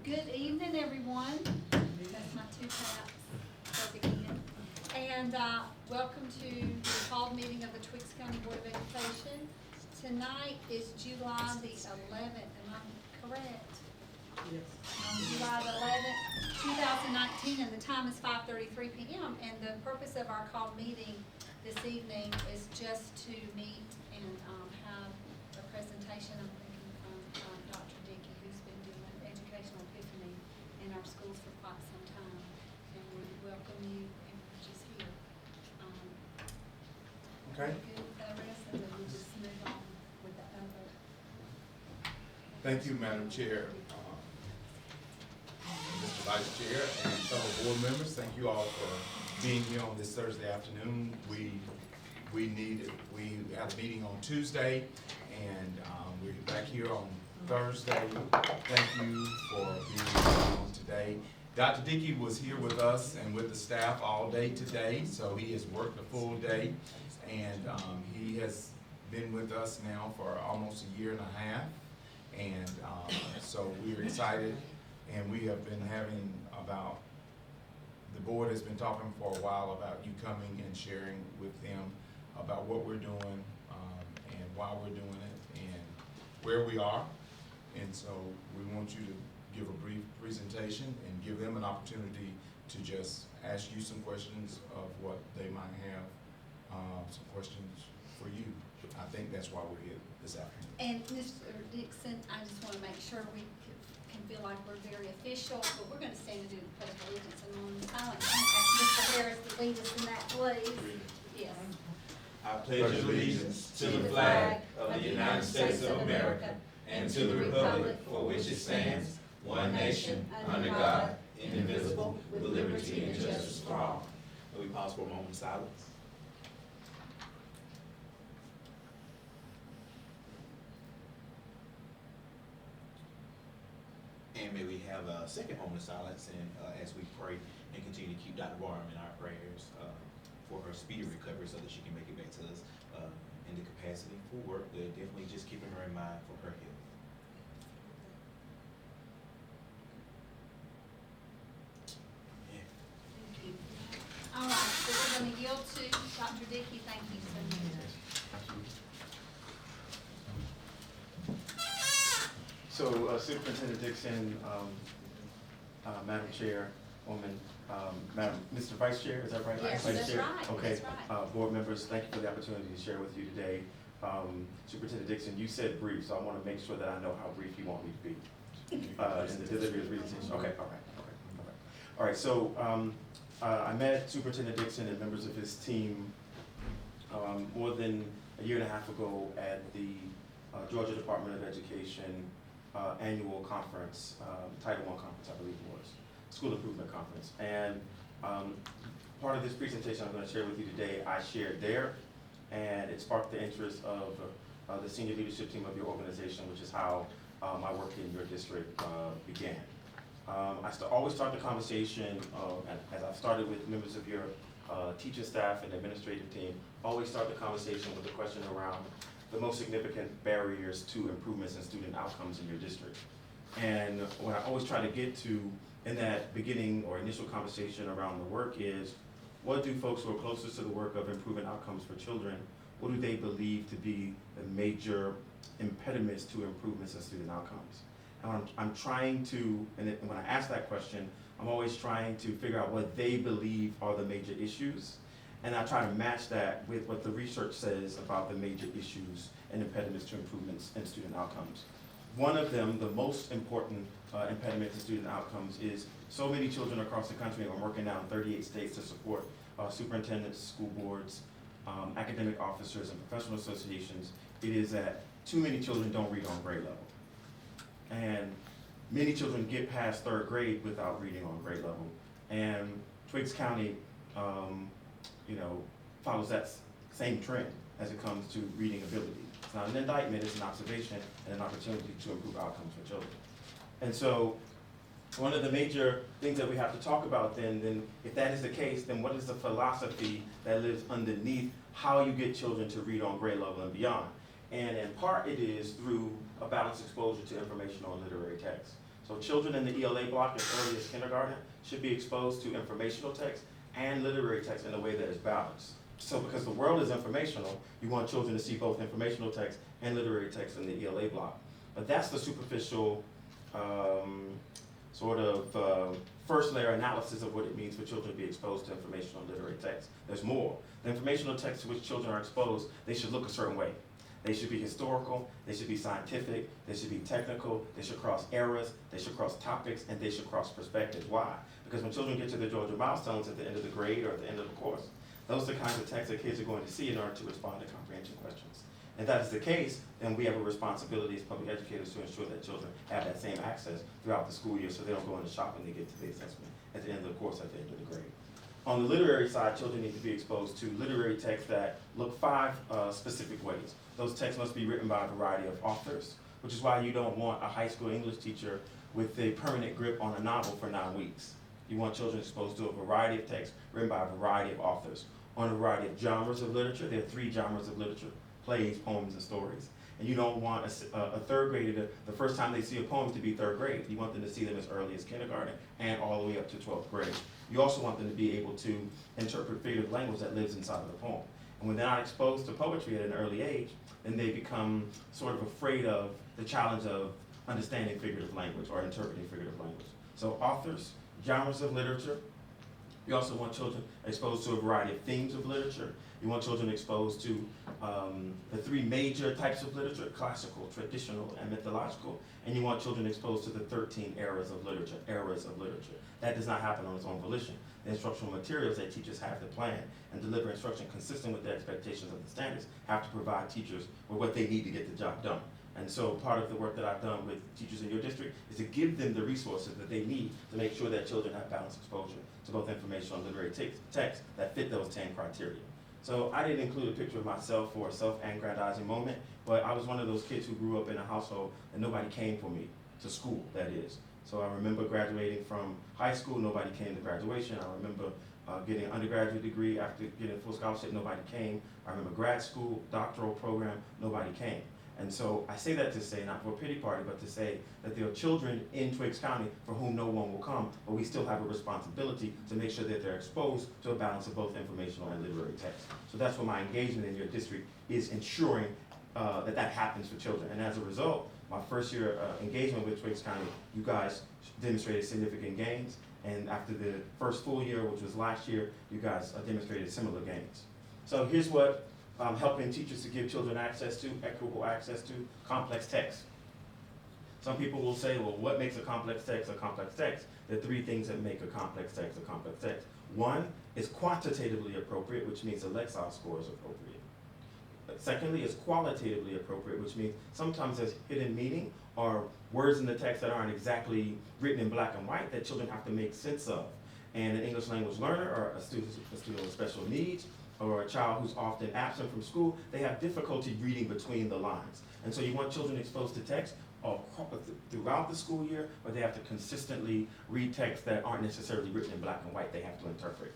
Good evening, everyone. That's my two taps. Perfect again. And welcome to the called meeting of the Twiggs County Board of Education. Tonight is July the 11th. Am I correct? Yes. July the 11th, 2019, and the time is 5:33 p.m. And the purpose of our called meeting this evening is just to meet and have a presentation. I'm thinking from Dr. Dickey, who's been doing educational epiphany in our schools for quite some time. And we welcome you and we're just here. Okay. Good with the rest, and then we'll just move on with the other. Thank you, Madam Chair, Mr. Vice Chair, and fellow board members. Thank you all for being here on this Thursday afternoon. We had a meeting on Tuesday, and we're back here on Thursday. Thank you for being here on today. Dr. Dickey was here with us and with the staff all day today, so he has worked a full day, and he has been with us now for almost a year and a half, and so we're excited, and we have been having the board has been talking for a while about you coming and sharing with them about what we're doing and why we're doing it and where we are. And so we want you to give a brief presentation and give them an opportunity to just ask you some questions of what they might have, some questions for you. I think that's why we're here this afternoon. And Mr. Dixon, I just want to make sure we can feel like we're very official, but we're going to stand and do the pledge of allegiance and on the silent. I'm going to ask Mr. Harris to lead us in that, please. Yes. I pledge allegiance to the flag of the United States of America and to the republic for which it stands, one nation, under God, indivisible, with liberty and justice for all. May we pause for a moment of silence? And may we have a second moment of silence and as we pray and continue to keep Dr. Barham in our prayers for her speedy recovery so that she can make it back to us in the capacity for work, but definitely just keeping her in mind for her health. Yeah. Thank you. All right, so we're going to yield to Dr. Dickey. Thank you so much. So Superintendent Dixon, Madam Chairwoman, Mr. Vice Chair, is that right? Yes, Vice that's Chair? right. Okay. That's right. Board members, thank you for the opportunity to share with you today. Superintendent Dixon, you said brief, so I want to make sure that I know how brief you want me to be in the delivery of the presentation. Okay, all right. All right, so I met Superintendent Dixon and members of his team more than a year and a half ago at the Georgia Department of Education annual conference, Title I conference, I believe it was, School Improvement Conference. And part of this presentation I'm going to share with you today, I shared there, and it sparked the interest of the senior leadership team of your organization, which is how my work in your district began. I always start the conversation, as I've started with members of your teaching staff and administrative team, always start the conversation with a question around the most significant barriers to improvements in student outcomes in your district. And what I always try to get to in that beginning or initial conversation around the work is, what do folks who are closest to the work of improving outcomes for children, what do they believe to be the major impediments to improvements in student outcomes? And I'm trying to, and when I ask that question, I'm always trying to figure out what they believe are the major issues. And I try to match that with what the research says about the major issues and impediments to improvements in student outcomes. One of them, the most important impediment to student outcomes, is so many children across the country, and I'm working now in 38 states to support superintendents, school boards, academic officers, and professional associations. It is that too many children don't read on grade level. And many children get past third grade without reading on grade level. And Twiggs County follows that same trend as it comes to reading ability. It's not an indictment, it's an observation and an opportunity to improve outcomes for children. And so one of the major things that we have to talk about then if that is the case, then what is the philosophy that lives underneath how you get children to read on grade level and beyond? And in part it is through a balanced exposure to informational and literary text. So children in the ELA block as early as kindergarten should be exposed to informational text and literary text in a way that is balanced. So because the world is informational, you want children to see both informational text and literary text in the ELA block. But that's the superficial first layer analysis of what it means for children to be exposed to informational and literary text. There's more. The informational text to which children are exposed, they should look a certain way. They should be historical, they should be scientific, they should be technical, they should cross eras, they should cross topics, and they should cross perspectives. Why? Because when children get to the Georgia milestones at the end of the grade or at the end of the course, those are the kinds of texts that kids are going to see in order to respond to comprehension questions. If that is the case, then we have a responsibility as public educators to ensure that children have that same access throughout the school year so they don't go into shock when they get to the assessment at the end of the course, at the end of the grade. On the literary side, children need to be exposed to literary texts that look 5 specific ways. Those texts must be written by a variety of authors, which is why you don't want a high school English teacher with a permanent grip on a novel for 9 weeks. You want children exposed to a variety of texts written by a variety of authors. On a variety of genres of literature, there are 3 genres of literature: plays, poems, and stories. And you don't want a third grader to, the first time they see a poem, to be 3rd grade. You want them to see them as early as kindergarten and all the way up to 12th grade. You also want them to be able to interpret figurative language that lives inside of the poem. And when they're not exposed to poetry at an early age, then they become sort of afraid of the challenge of understanding figurative language or interpreting figurative language. So authors, genres of literature. You also want children exposed to a variety of themes of literature. You want children exposed to the 3 major types of literature: classical, traditional, and mythological. And you want children exposed to the 13 eras of literature. That does not happen on its own volition. The instructional materials that teachers have to plan and deliver instruction consistent with the expectations of the standards have to provide teachers with what they need to get the job done. And so part of the work that I've done with teachers in your district is to give them the resources that they need to make sure that children have balanced exposure to both informational and literary texts that fit those 10 criteria. So I didn't include a picture of myself for a self-aggrandizing moment, but I was one of those kids who grew up in a household and nobody came for me, to school, that is. So I remember graduating from high school, nobody came to graduation. I remember getting an undergraduate degree after getting a full scholarship, nobody came. I remember grad school, doctoral program, nobody came. And so I say that to say, not for a pity party, but to say that there are children in Twiggs County for whom no one will come, but we still have a responsibility to make sure that they're exposed to a balance of both informational and literary text. So that's what my engagement in your district is, ensuring that happens for children. And as a result, my first year engagement with Twiggs County, you guys demonstrated significant gains. And after the first full year, which was last year, you guys demonstrated similar gains. So here's what helping teachers to give children access to, equitable access to, complex text. Some people will say, well, what makes a complex text a complex text? There are 3 things that make a complex text a complex text. 1 is quantitatively appropriate, which means the Lexile score is appropriate. Secondly, it's qualitatively appropriate, which means sometimes there's hidden meaning or words in the text that aren't exactly written in black and white that children have to make sense of. And an English language learner or a student with special needs or a child who's often absent from school, they have difficulty reading between the lines. And so you want children exposed to text throughout the school year, but they have to consistently read texts that aren't necessarily written in black and white, they have to interpret.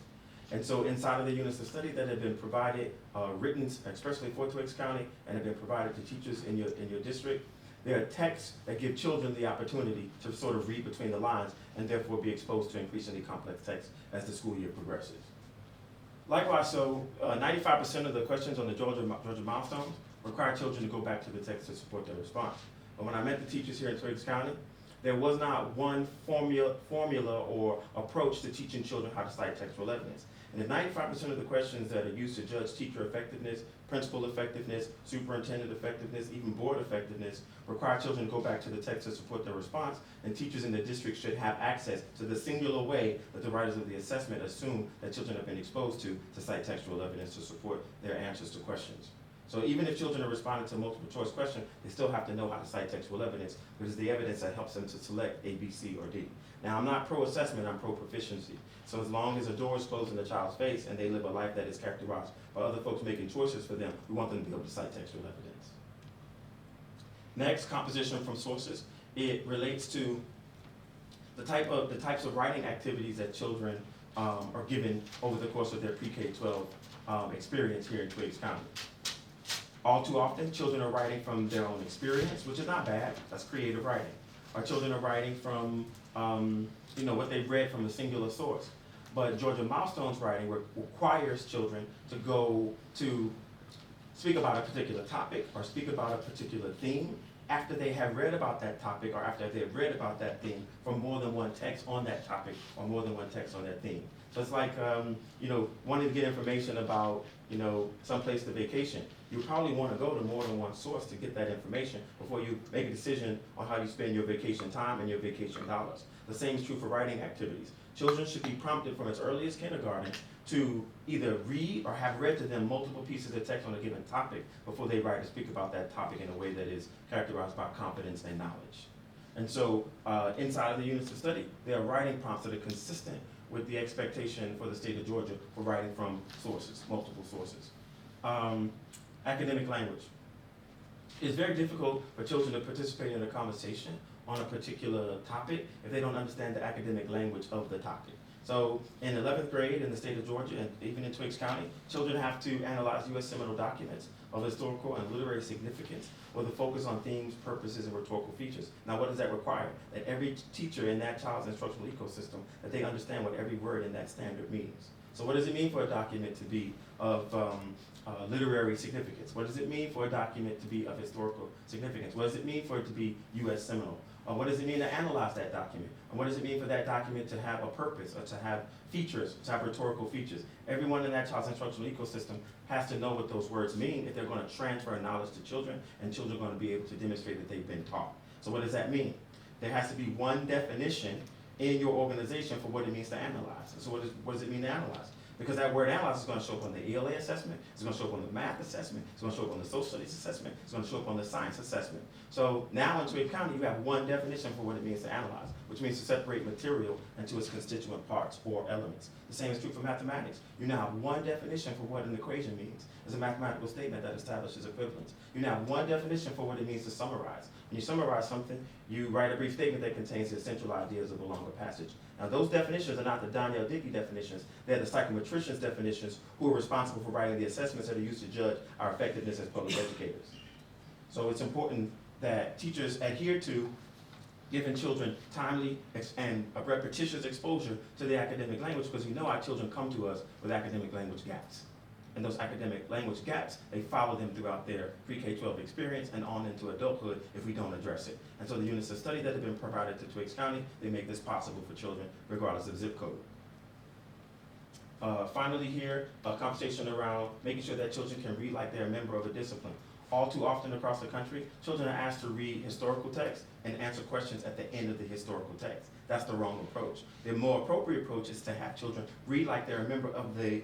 And so inside of the units of study that have been provided, written especially for Twiggs County, and have been provided to teachers in your district, there are texts that give children the opportunity to sort of read between the lines and therefore be exposed to increasingly complex texts as the school year progresses. Likewise, so 95% of the questions on the Georgia milestones require children to go back to the text to support their response. But when I met the teachers here in Twiggs County, there was not one formula or approach to teaching children how to cite textual evidence. And if 95% of the questions that are used to judge teacher effectiveness, principal effectiveness, superintendent effectiveness, even board effectiveness, require children to go back to the text to support their response, and teachers in the district should have access to the singular way that the writers of the assessment assume that children have been exposed to cite textual evidence to support their answers to questions. So even if children are responding to a multiple choice question, they still have to know how to cite textual evidence, because it's the evidence that helps them to select A, B, C, or D. Now, I'm not pro-assessment, I'm pro-proficiency. So as long as a door is closed in the child's face and they live a life that is characterized by other folks making choices for them, we want them to be able to cite textual evidence. Next, composition from sources. It relates to the types of writing activities that children are given over the course of their pre-K-12 experience here in Twiggs County. All too often, children are writing from their own experience, which is not bad. That's creative writing. or children are writing from, what they've read from a singular source. But Georgia Milestones writing requires children to go to speak about a particular topic or speak about a particular theme after they have read about that topic or after they've read about that theme from more than one text on that topic or more than one text on that theme. So it's like, wanting to get information about, some place to vacation. You probably want to go to more than one source to get that information before you make a decision on how you spend your vacation time and your vacation dollars. The same is true for writing activities. Children should be prompted from as early as kindergarten to either read or have read to them multiple pieces of text on a given topic before they write or speak about that topic in a way that is characterized by confidence and knowledge. And so inside of the units of study, there are writing prompts that are consistent with the expectation for the state of Georgia for writing from sources, multiple sources. Academic language. It's very difficult for children to participate in a conversation on a particular topic if they don't understand the academic language of the topic. So in 11th grade in the state of Georgia and even in Twiggs County, children have to analyze U.S. seminal documents of historical and literary significance with a focus on themes, purposes, and rhetorical features. Now what does that require? That every teacher in that child's instructional ecosystem, that they understand what every word in that standard means. So what does it mean for a document to be of literary significance? What does it mean for a document to be of historical significance? What does it mean for it to be U.S. seminal? What does it mean to analyze that document? And what does it mean for that document to have a purpose or to have features, to have rhetorical features? Everyone in that child's instructional ecosystem has to know what those words mean if they're going to transfer knowledge to children, and children are going to be able to demonstrate that they've been taught. So what does that mean? There has to be one definition in your organization for what it means to analyze. So what does it mean to analyze? Because that word analyze is going to show up on the ELA assessment, it's going to show up on the math assessment, it's going to show up on the social studies assessment, it's going to show up on the science assessment. So now in Twiggs County, you have one definition for what it means to analyze, which means to separate material into its constituent parts or elements. The same is true for mathematics. You now have one definition for what an equation means. It's a mathematical statement that establishes equivalence. You now have one definition for what it means to summarize. When you summarize something, you write a brief statement that contains the essential ideas of a longer passage. Now those definitions are not the Donnell Dickey definitions, they're the psychometricians' definitions who are responsible for writing the assessments that are used to judge our effectiveness as public educators. So it's important that teachers adhere to giving children timely and a repetitious exposure to the academic language, because we know our children come to us with academic language gaps. And those academic language gaps, they follow them throughout their pre-K-12 experience and on into adulthood if we don't address it. And so the units of study that have been provided to Twiggs County, they make this possible for children regardless of zip code. Finally here, a conversation around making sure that children can read like they're a member of a discipline. All too often across the country, children are asked to read historical text and answer questions at the end of the historical text. That's the wrong approach. The more appropriate approach is to have children read like they're a member of the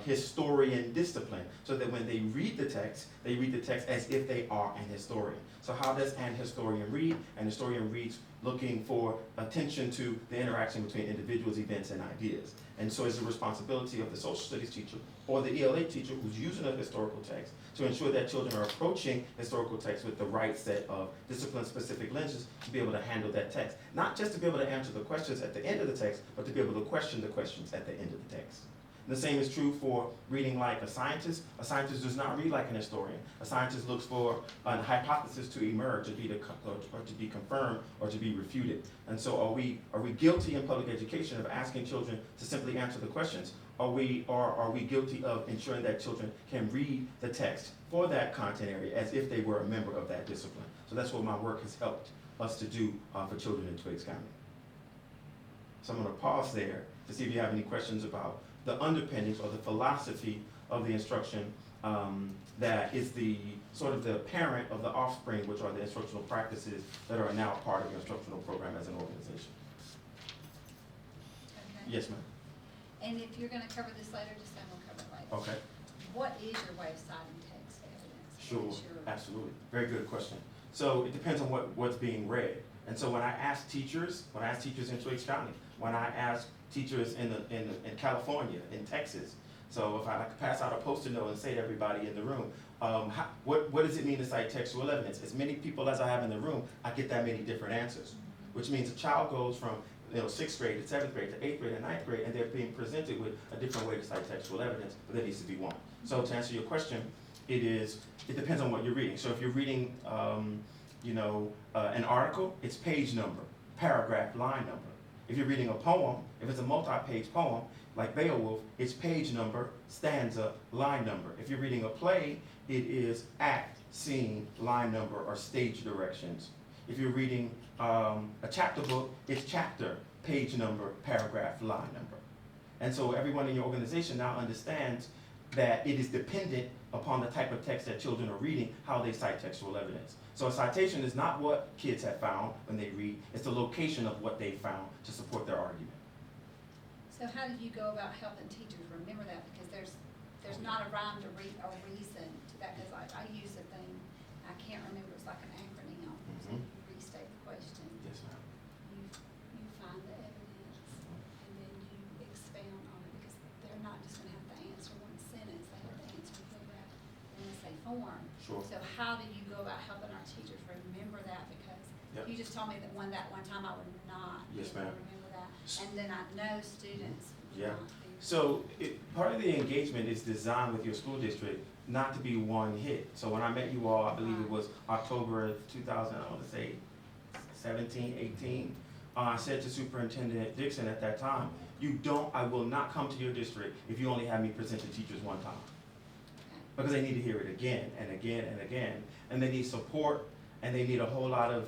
historian discipline, so that when they read the text as if they are an historian. So how does an historian read? An historian reads looking for attention to the interaction between individuals, events, and ideas. And so it's the responsibility of the social studies teacher or the ELA teacher who's using a historical text to ensure that children are approaching historical text with the right set of discipline-specific lenses to be able to handle that text. Not just to be able to answer the questions at the end of the text, but to be able to question the questions at the end of the text. And the same is true for reading like a scientist. A scientist does not read like an historian. A scientist looks for a hypothesis to emerge, or to be confirmed, or to be refuted. And so are we guilty in public education of asking children to simply answer the questions? Are we guilty of ensuring that children can read the text for that content area as if they were a member of that discipline? So that's what my work has helped us to do for children in Twiggs County. So I'm going to pause there to see if you have any questions about the underpinnings or the philosophy of the instruction that is the sort of the parent of the offspring, which are the instructional practices that are now part of your instructional program as an organization. Okay. Yes, ma'am. And if you're gonna cover this later, just say we'll cover it later. Okay. What is your way of citing text evidence? Sure, What is your- absolutely. Very good question. So it depends on what's being read. And so when I ask teachers in Twiggs County, when I ask teachers in California, in Texas, so if I pass out a post-it note and say to everybody in the room, what does it mean to cite textual evidence? As many people as I have in the room, I get that many different answers, which means a child goes from 6th grade to 7th grade to 8th grade and 9th grade, and they're being presented with a different way to cite textual evidence, but there needs to be one. So to answer your question, it depends on what you're reading. So if you're reading An article, it's page number, paragraph, line number. If you're reading a poem, if it's a multi-page poem, like Beowulf, it's page number, stanza, line number. If you're reading a play, it is act, scene, line number, or stage directions. If you're reading a chapter book, it's chapter, page number, paragraph, line number. And so everyone in your organization now understands that it is dependent upon the type of text that children are reading, how they cite textual evidence. So a citation is not what kids have found when they read, it's the location of what they found to support their argument. So how do you go about helping teachers remember that? Because there's not a rhyme to or reason to that, because I use a thing, I can't remember, it's like an acronym. So you restate the question. Yes, ma'am. You find the evidence, and then you expound on it, because they're not just gonna have to answer one sentence, they have to answer paragraph in essay form. Sure. So how do you go about helping our teachers remember that? Because Yep. you just told me that one time I would not be Yes, able to ma'am. remember that. And then I know students would Yeah. not be. So part of the engagement is designed with your school district not to be one hit. So when I met you all, I believe it was October of 2000, I want to say 17, 18. I said to Superintendent Dixon at that time, I will not come to your district if you only have me present to teachers one time. Because they need to hear it again and again and again. And they need support, and they need a whole lot of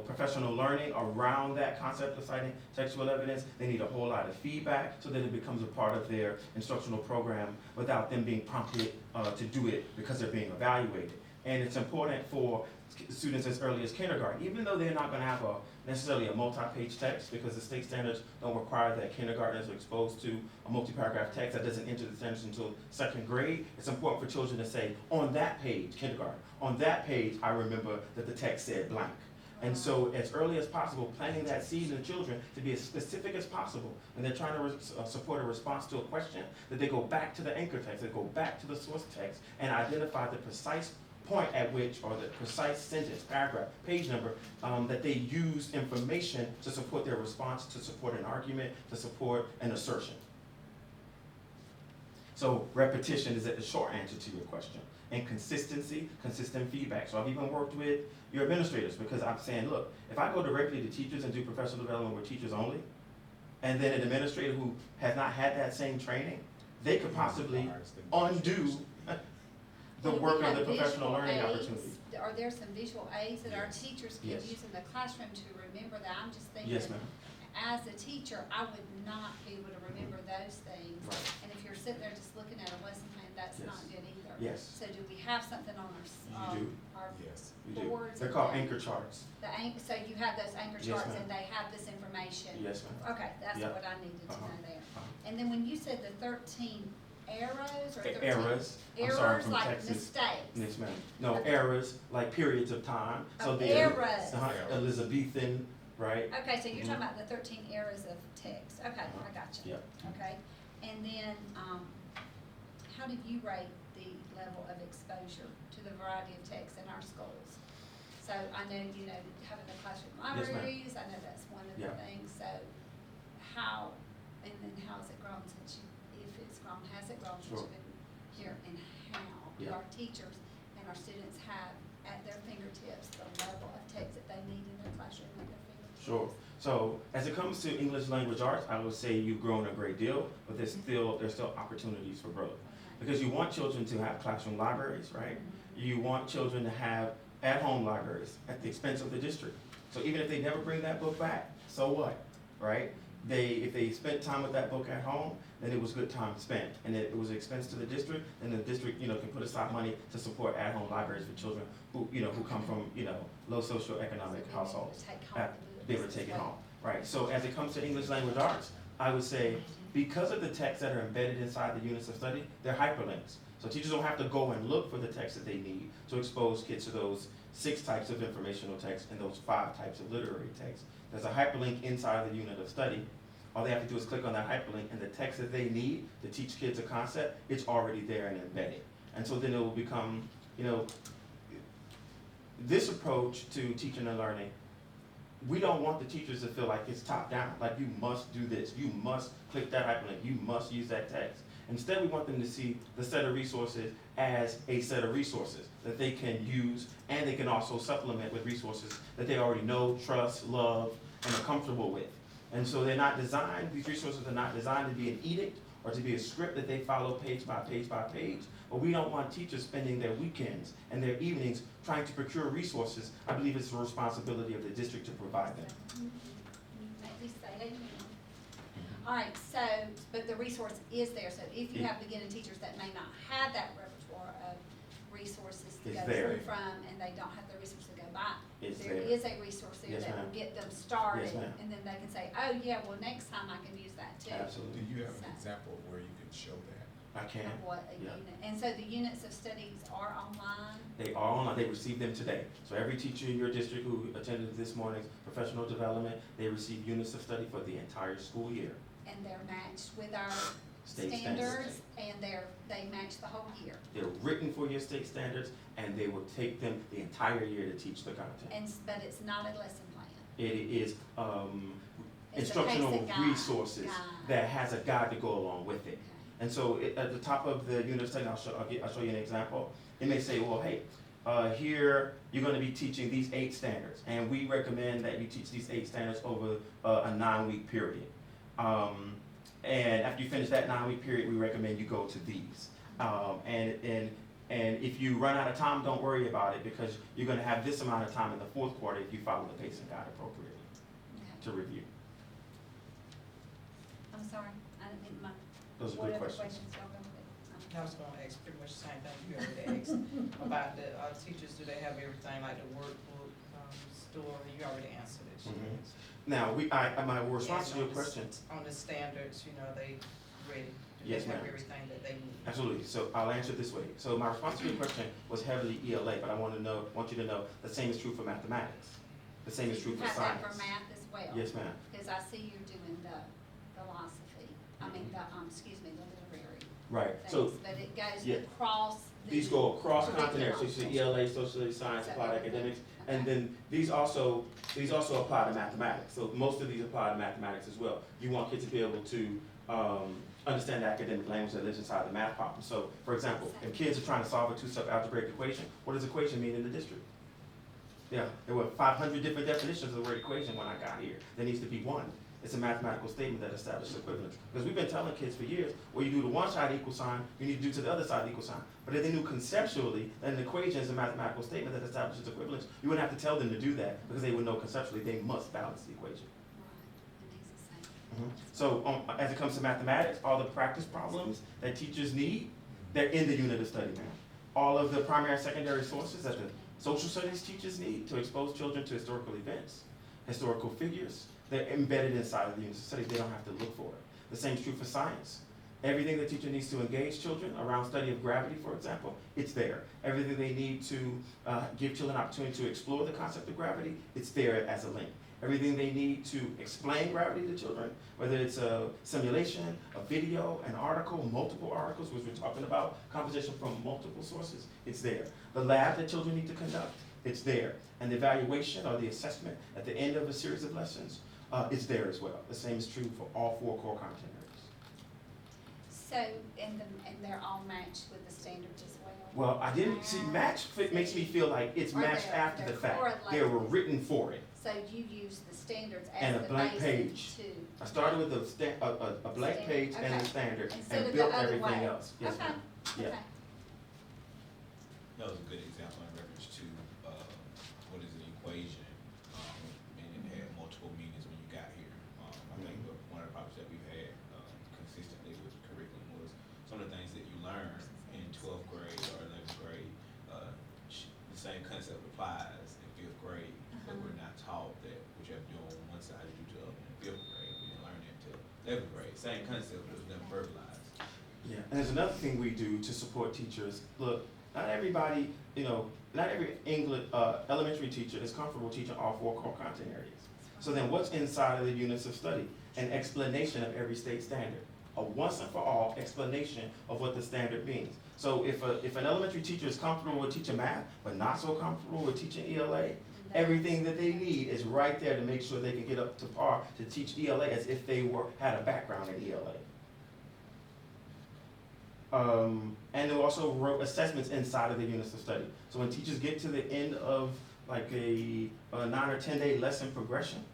professional learning around that concept of citing textual evidence. They need a whole lot of feedback so that it becomes a part of their instructional program without them being prompted to do it because they're being evaluated. And it's important for students as early as kindergarten, even though they're not going to have necessarily a multi-page text, because the state standards don't require that kindergartners are exposed to a multi-paragraph text that doesn't enter the standards until second grade. It's important for children to say, on that page, kindergarten, on that page, I remember that the text said blank. And so as early as possible, planting that seed in children to be as specific as possible. When they're trying to support a response to a question, that they go back to the anchor text, they go back to the source text, and identify the precise point at which, or the precise sentence, paragraph, page number, that they use information to support their response, to support an argument, to support an assertion. So repetition is the short answer to your question. And consistency, consistent feedback. So I've even worked with your administrators, because I'm saying, look, if I go directly to teachers and do professional development with teachers only, and then an administrator who has not had that same training, they could possibly undo the Do we work of have the professional visual learning aids? opportunity. Are there some visual aids that our Yes. teachers can Yes. use in the classroom to remember that? I'm just thinking, Yes, ma'am. as a teacher, I would not be able to remember those things. Right. And if you're sitting there just looking at a lesson plan, that's Yes. not good either. Yes. So do we have something on You do. our Yes. We do. boards? They're and called things? anchor charts. So you have those anchor Yes, charts ma'am. and they have this information? Yes, ma'am. Okay, that's Yep. what I needed to Uh-huh. know there. Uh-huh. And then when you said the 13 arrows or 13? Errors. I'm sorry, Errors, from like Texas. mistakes? Yes, ma'am. No, Okay. errors, like periods of time. So Oh, they're eras. Elizabethan, right? Okay, so you're Mhm. talking about the 13 eras of text. Okay, I got you. Yep. Okay, and then, how do you rate the level of exposure to the variety of texts in our schools? So I know, having the classroom ma'am. libraries, I know that's one of the Yeah. things, so how, and then how has it grown since if it's grown, has it grown since Sure. you've been here, and how do Yeah. our teachers and our students have at their fingertips the level of text that they need in their classroom at their fingertips? Sure. So as it comes to English language arts, I would say you've grown a great deal, but there's still opportunities for growth. Okay. Because you want children to have classroom libraries, right? You want children to have at-home libraries at the expense of the district. So even if they never bring that book back, so what, right? If they spent time with that book at home, then it was good time spent. And if it was an expense to the district, then the district, can put aside money to support at-home libraries for children who come from, low socioeconomic households. Be able to take it home, right? So as it comes to English language arts, I would say, because of the texts that are embedded inside the units of study, they're hyperlinks. So teachers don't have to go and look for the text that they need to expose kids to those 6 types of informational text and those 5 types of literary text. There's a hyperlink inside the unit of study. All they have to do is click on that hyperlink, and the text that they need to teach kids a concept, it's already there and embedded. And so then it will become, this approach to teaching and learning, we don't want the teachers to feel like it's top down, like you must do this, you must click that hyperlink, you must use that text. Instead, we want them to see the set of resources as a set of resources that they can use, and they can also supplement with resources that they already know, trust, love, and are comfortable with. And so they're not designed, these resources are not designed to be an edict or to be a script that they follow page by page by page. But we don't want teachers spending their weekends and their evenings trying to procure resources. I believe it's the responsibility of the district to provide them. At least say amen. All right, so, but the resource is there, so if you have beginning teachers that may not have that repertoire of resources to It's go there. through from, and they don't have the resources to go by, It's there there. is a resource there Yes, that ma'am. will get them started, Yes, ma'am. and then they can say, oh, yeah, well, next time I can use that too. Absolutely. Do you have So- an example of where you can show that? I can. Of what a Yeah. unit, and so the units of studies are online. They are online, they received them today. So every teacher in your district who attended this morning's professional development, they received units of study for the entire school year. And they're matched with our State standards, and they match the whole year. They're written for your state standards, and they will take them the entire year to teach the content. But it's not a lesson plan. It is It's a instructional basic guide. resources that has a guide to go along with it. Okay. And so at the top of the unit of study, I'll show you an example. It may say, well, hey, here you're going to be teaching these 8 standards, and we recommend that you teach these 8 standards over a 9-week period. And after you finish that 9-week period, we recommend you go to these. And if you run out of time, don't worry about it, because you're going to have this amount of time in the 4th quarter if you follow the pacing guide appropriately Okay. to review. I'm sorry, I didn't mean my. Those are What good other questions. y'all go with? I was gonna ask pretty much the same thing you already asked about the teachers, do they have everything like the workbook, store, you already answered it. Mhm. Now, my response to your question, On the standards, you know, they ready, do Yes, they have ma'am. everything that they need? absolutely, so I'll answer it this way. So my response to your question was heavily ELA, but I want you to know the same is true for mathematics. The same is true You for have that science. for math as well? Yes, ma'am. Because I see you're doing the philosophy, the literary Right, things, so but it goes yeah. across the. these go across curriculum. continents, so you see ELA, social studies, science, So applied everything. academics, and Okay. then these also apply to mathematics. So most of these apply to mathematics as well. You want kids to be able to understand the academic language that lives inside the math problem. So, for example, if kids are trying to solve a 2-step algebraic equation, what does equation mean in the district? Yeah, there were 500 different definitions of the word equation when I got here. There needs to be one. It's a mathematical statement that establishes equivalence. Because we've been telling kids for years, well, you do to one side equal sign, you need to do to the other side equal sign. But if they knew conceptually that an equation is a mathematical statement that establishes equivalence, you wouldn't have to tell them to do that, because they would know conceptually they must balance the equation. Right, and he's the same. So as it comes to mathematics, all the practice problems that teachers need, they're in the unit of study now. All of the primary and secondary sources that the social studies teachers need to expose children to historical events, historical figures, they're embedded inside of the unit of study. They don't have to look for it. The same is true for science. Everything the teacher needs to engage children around study of gravity, for example, it's there. Everything they need to give children an opportunity to explore the concept of gravity, it's there as a link. Everything they need to explain gravity to children, whether it's a simulation, a video, an article, multiple articles, which we're talking about, composition from multiple sources, it's there. The lab that children need to conduct, it's there. And the evaluation or the assessment at the end of a series of lessons, is there as well. The same is true for all 4 core content areas. So, and they're all matched with the standards as well? Well, I didn't see makes me feel like it's Or matched they're- after the they're fact. They correlated. were written for it. So you use the standards And as a the blank basis page. to. I started with a blank page and the Okay. standard Instead and of the built other everything way. else. Yes, Okay, ma'am. Yeah. okay. That was a good example in reference to, what is an equation, and it had multiple meanings when you got here. I think one of the problems that we've had, consistently with curriculum was some of the things that you learn in 12th grade or 11th grade, the same concept applies in 5th grade, but we're not taught that what you have to do on one side you do to the other in 5th grade. We didn't learn it until 11th grade. Same concept, but it was never verbalized. Yeah, and there's another thing we do to support teachers. Look, not everybody, not every English elementary teacher is comfortable teaching all 4 core content areas. So then what's inside of the units of study? An explanation of every state standard. A once and for all explanation of what the standard means. So if an elementary teacher is comfortable with teaching math, but not so comfortable with teaching ELA, everything that they need is right there to make sure they can get up to par to teach ELA as if they had a background in ELA. And they also wrote assessments inside of the units of study. So when teachers get to the end of like a 9 or 10-day lesson progression,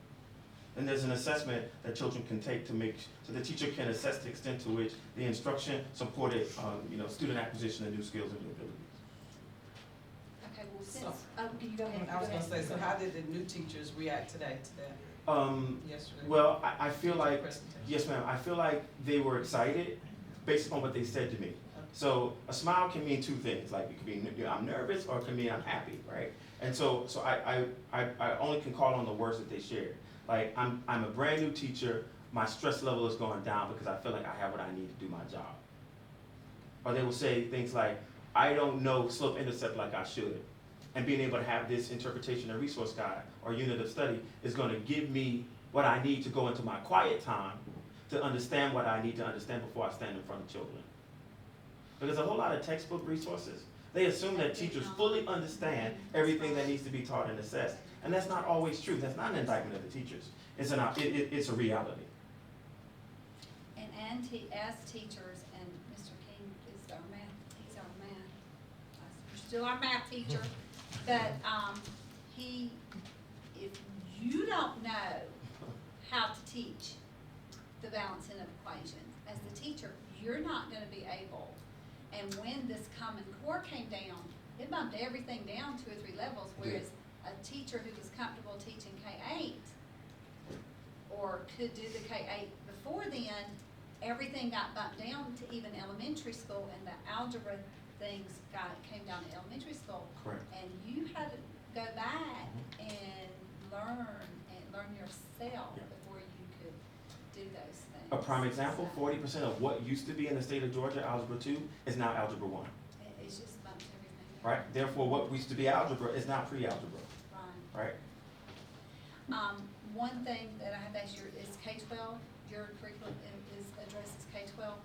then there's an assessment that children can take to make, so the teacher can assess the extent to which the instruction supported, student acquisition of new skills and new abilities. Okay, well, since, So- can you go ahead? I was Go gonna ahead. say, so how did the new teachers react today to that yesterday? Well, I feel like, Presentation. yes ma'am, I feel like they were excited based upon what they said to me. So a smile can mean two things, like it could mean I'm nervous or it can mean I'm happy, right? And so I only can call on the words that they shared. Like I'm a brand new teacher, my stress level is going down because I feel like I have what I need to do my job. Or they will say things like, I don't know slope intercept like I should. And being able to have this interpretation and resource guide or unit of study is going to give me what I need to go into my quiet time to understand what I need to understand before I stand in front of children. Because a whole lot of textbook resources, they assume that teachers fully understand everything that needs to be taught and assessed. And that's not always true. That's not an indictment of the teachers. It's a reality. And as teachers, and Mr. King is our math, he's our math, you're still our math teacher, but, if you don't know how to teach the balancing of equations, as the teacher, you're not gonna be able. And when this Common Core came down, it bumped everything down 2 or 3 levels, whereas a teacher who was comfortable teaching K-8 or could do the K-8 before then, everything got bumped down to even elementary school, and the algebra things came down to elementary school. Correct. And you had to go back and learn yourself Yeah. before you could do those things. A prime example, So, 40% of what used to be in the state of Georgia, Algebra 2, is now Algebra 1. It's just bumped everything down. Right? Therefore, what used to be algebra is now pre-algebra, Right. right? One thing that I have to ask you is K-12, your curriculum addresses K-12.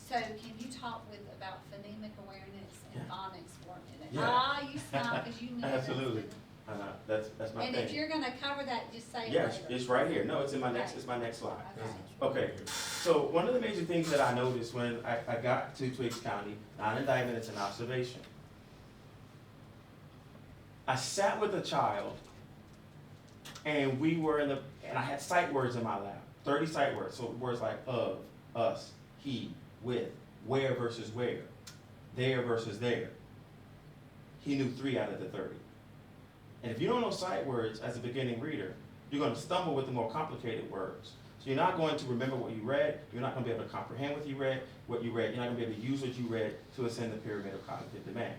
So can you talk about phonemic awareness and Yeah. phonics work in it? Yeah. You smile because you know. Absolutely. That's my And thing. if you're gonna cover that, just say it Yes, later. it's right here. No, it's in my next, Okay. it's my next slide. Okay. Okay, so one of the major things that I noticed when I got to Twiggs County, not indictment, it's an observation. I sat with a child and we were and I had sight words in my lap, 30 sight words. So words like of, us, he, with, where versus where, there versus there. He knew 3 out of the 30. And if you don't know sight words as a beginning reader, you're going to stumble with the more complicated words. So you're not going to remember what you read, you're not going to be able to comprehend what you read, you're not going to be able to use what you read to ascend the pyramid of cognitive demand.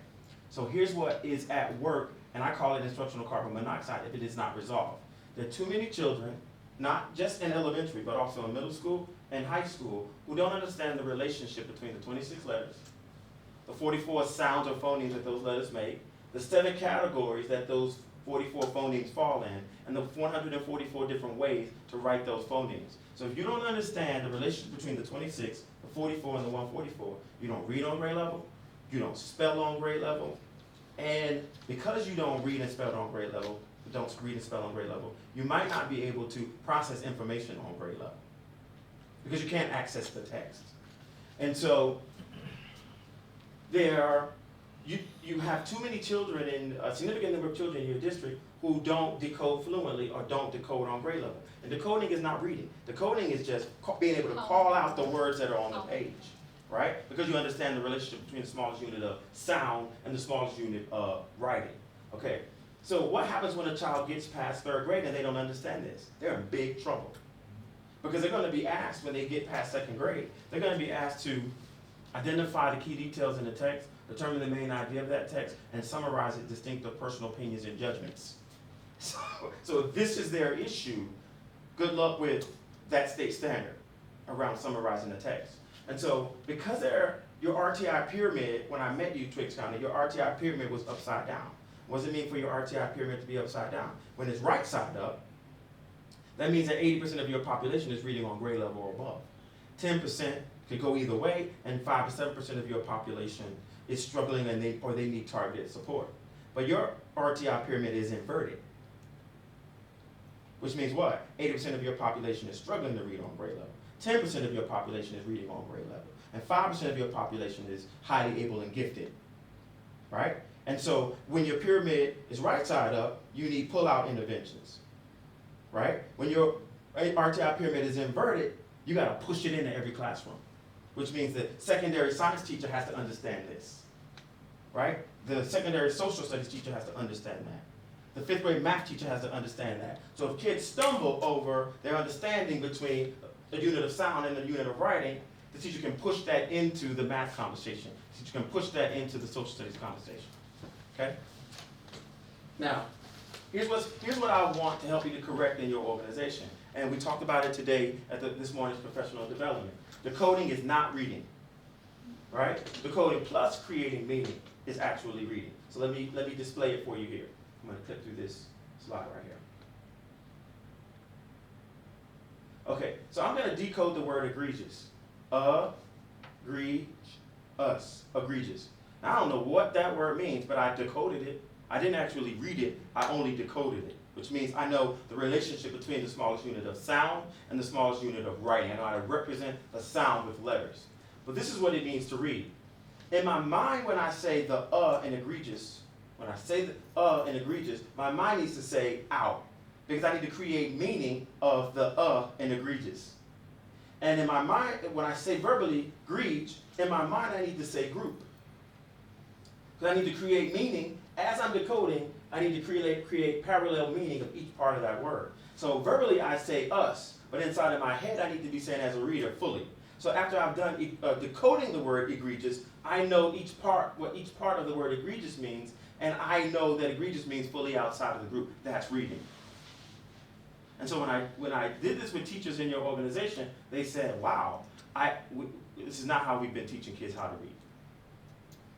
So here's what is at work, and I call it instructional carbon monoxide if it is not resolved. There are too many children, not just in elementary, but also in middle school and high school, who don't understand the relationship between the 26 letters, the 44 sounds or phonemes that those letters make, the 7 categories that those 44 phonemes fall in, and the 144 different ways to write those phonemes. So if you don't understand the relationship between the 26, the 44, and the 144, you don't read on grade level, you don't spell on grade level, and because you don't read and spell on grade level, you might not be able to process information on grade level because you can't access the text. And so you have too many children, in a significant number of children in your district who don't decode fluently or don't decode on grade level. And decoding is not reading. Decoding is just being able to call out the words that are on the page, right? Because you understand the relationship between the smallest unit of sound and the smallest unit of writing, okay? So what happens when a child gets past 3rd grade and they don't understand this? They're in big trouble. Because they're going to be asked when they get past 2nd grade, they're going to be asked to identify the key details in the text, determine the main idea of that text, and summarize it distinct of personal opinions and judgments. So if this is their issue, good luck with that state standard around summarizing the text. And so because your RTI pyramid, when I met you, Twiggs County, your RTI pyramid was upside down. What does it mean for your RTI pyramid to be upside down? When it's right side up, that means that 80% of your population is reading on grade level or above. 10% could go either way, and 5 to 7% of your population is struggling and they need targeted support. But your RTI pyramid is inverted. which means what? 80% of your population is struggling to read on grade level. 10% of your population is reading on grade level. And 5% of your population is highly able and gifted, right? And so when your pyramid is right side up, you need pull-out interventions, right? When your RTI pyramid is inverted, you gotta push it into every classroom, which means the secondary science teacher has to understand this, right? The secondary social studies teacher has to understand that. The 5th grade math teacher has to understand that. So if kids stumble over their understanding between a unit of sound and a unit of writing, the teacher can push that into the math conversation. The teacher can push that into the social studies conversation. Okay? Now, here's what I want to help you to correct in your organization. And we talked about it today at this morning's professional development. Decoding is not reading, right? Decoding plus creating meaning is actually reading. So let me display it for you here. I'm going to click through this slide right here. Okay, so I'm going to decode the word egregious. Egregious. Now, I don't know what that word means, but I decoded it. I didn't actually read it, I only decoded it, which means I know the relationship between the smallest unit of sound and the smallest unit of writing. I know how to represent the sound with letters. But this is what it means to read. In my mind, when I say the in egregious, my mind needs to say out, because I need to create meaning of the in egregious. And in my mind, when I say verbally, greege, in my mind I need to say group. Because I need to create meaning. As I'm decoding, I need to create parallel meaning of each part of that word. So verbally I say us, but inside of my head I need to be saying as a reader fully. So after I've done decoding the word egregious, I know what each part of the word egregious means, and I know that egregious means fully outside of the group. That's reading. And so when I did this with teachers in your organization, they said, wow, this is not how we've been teaching kids how to read.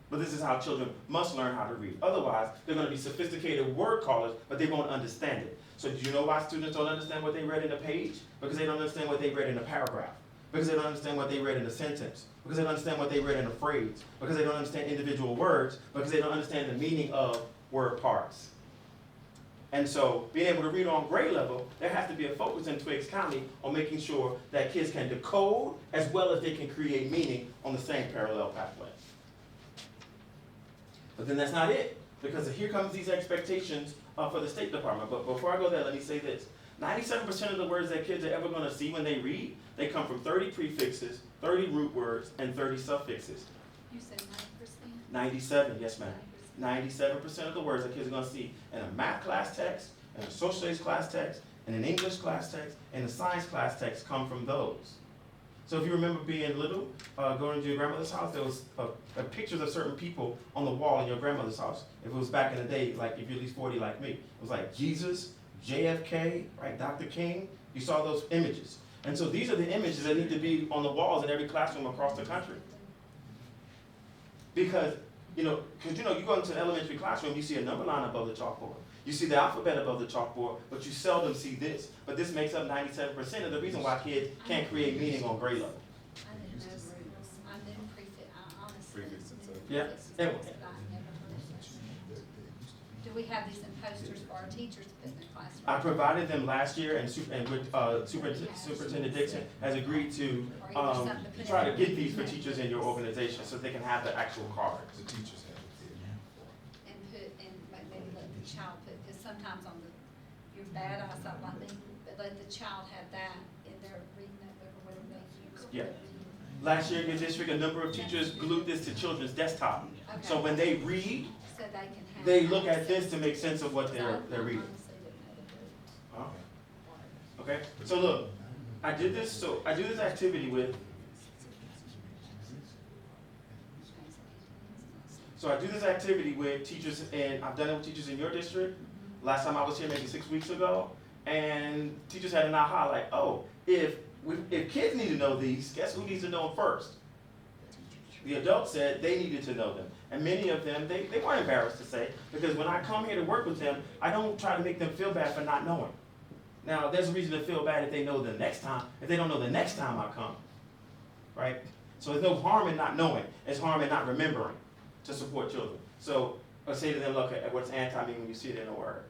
But this is how children must learn how to read. Otherwise, they're going to be sophisticated word callers, but they won't understand it. So do you know why students don't understand what they read in a page? Because they don't understand what they read in a paragraph. Because they don't understand what they read in a sentence. Because they don't understand what they read in a phrase. Because they don't understand individual words. Because they don't understand the meaning of word parts. And so being able to read on grade level, there has to be a focus in Twiggs County on making sure that kids can decode as well as they can create meaning on the same parallel pathway. But then that's not it, because here comes these expectations for the State Department. But before I go there, let me say this. 97% of the words that kids are ever going to see when they read, they come from 30 prefixes, 30 root words, and 30 suffixes. You said 9%? 97, yes ma'am. 97% of the words that kids are going to see in a math class text, in a social studies class text, in an English class text, and a science class text come from those. So if you remember being little, going to your grandmother's house, there was pictures of certain people on the wall in your grandmother's house. If it was back in the day, like if you're at least 40 like me, it was like Jesus, JFK, right, Dr. King. You saw those images. And so these are the images that need to be on the walls in every classroom across the country. Because, you go into an elementary classroom, you see a number line above the chalkboard. You see the alphabet above the chalkboard, but you seldom see this. But this makes up 97% of the reason why kids can't create meaning on grade level. I didn't know roots. I knew prefix. I honestly Prefix and knew suffix. Yeah. prefixes, but I never heard of this. Do we have these in posters for our teachers to put in the classroom? I provided them last year, and Superintendent Dixon has agreed to try to get these for teachers in your organization so they can have the actual cards. The teachers have it. And maybe let the child put, because sometimes on your bad eyesight like me, but let the child have that in their reading notebook or whatever they use. Yeah. Last year in your district, a number of teachers glued this to children's desktop. Okay. So when they read, So they can have. they look at this to make sense of what they're reading. Honestly didn't know the Okay, roots. so look, I do this activity with, teachers, and I've done it with teachers in your district. Last time I was here, maybe 6 weeks ago, and teachers had an aha, like, oh, if kids need to know these, guess who needs to know them first? The adults said they needed to know them. And many of them, they weren't embarrassed to say, because when I come here to work with them, I don't try to make them feel bad for not knowing. Now, there's a reason to feel bad if they know the next time, if they don't know the next time I come, right? So there's no harm in not knowing. There's harm in not remembering to support children. So I say to them, look, what's anti mean when you see it in a word?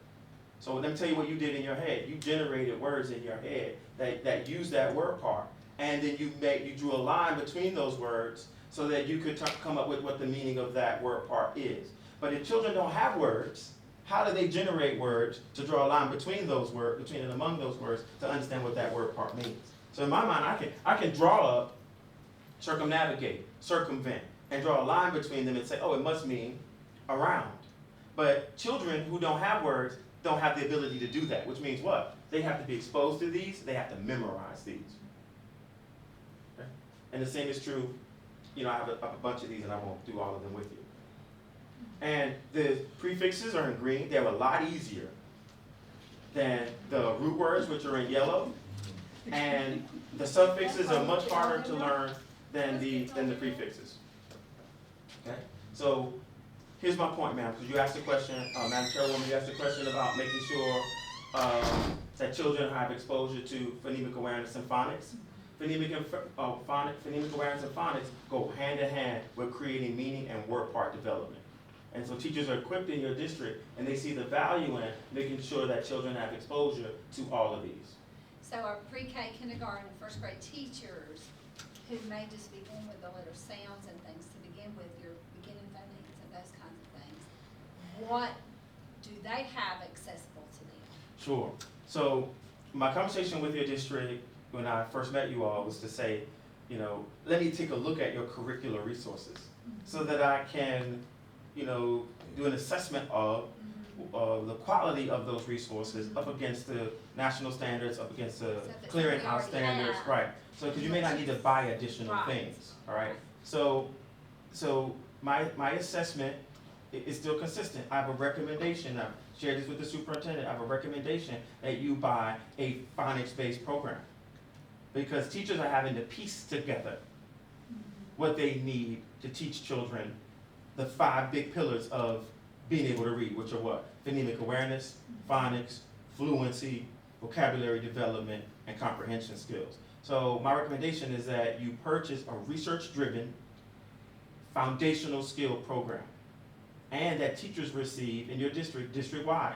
So let me tell you what you did in your head. You generated words in your head that use that word part. And then you drew a line between those words so that you could come up with what the meaning of that word part is. But if children don't have words, how do they generate words to draw a line between those words, between and among those words, to understand what that word part means? So in my mind, I can draw up, circumnavigate, circumvent, and draw a line between them and say, oh, it must mean around. But children who don't have words don't have the ability to do that, which means what? They have to be exposed to these, they have to memorize these. Okay? And the same is true, I have a bunch of these and I won't do all of them with you. And the prefixes are in green. They're a lot easier than the root words, which are in yellow. And the suffixes are much harder to learn than the prefixes. Okay? So here's my point, ma'am, because you asked the question, Madam Chairwoman, you asked the question about making sure that children have exposure to phonemic awareness and phonics. Phonemic awareness and phonics go hand in hand with creating meaning and word part development. And so teachers are equipped in your district, and they see the value in making sure that children have exposure to all of these. So our pre-K, kindergarten, and first grade teachers who may just begin with the letter sounds and things to begin with, your beginning phonics and those kinds of things, what do they have accessible to them? Sure. So my conversation with your district when I first met you all was to say, let me take a look at your curricular resources so that I can do an assessment of the quality of those resources up against the national standards, up against the clearinghouse standards, right? So, because you may not need to buy additional things, all right? So my assessment is still consistent. I have a recommendation. I've shared this with the superintendent. I have a recommendation that you buy a phonics-based program because teachers are having to piece together what they need to teach children the 5 big pillars of being able to read, which are what? Phonemic awareness, phonics, fluency, vocabulary development, and comprehension skills. So my recommendation is that you purchase a research-driven foundational skill program and that teachers receive in your district, district-wide,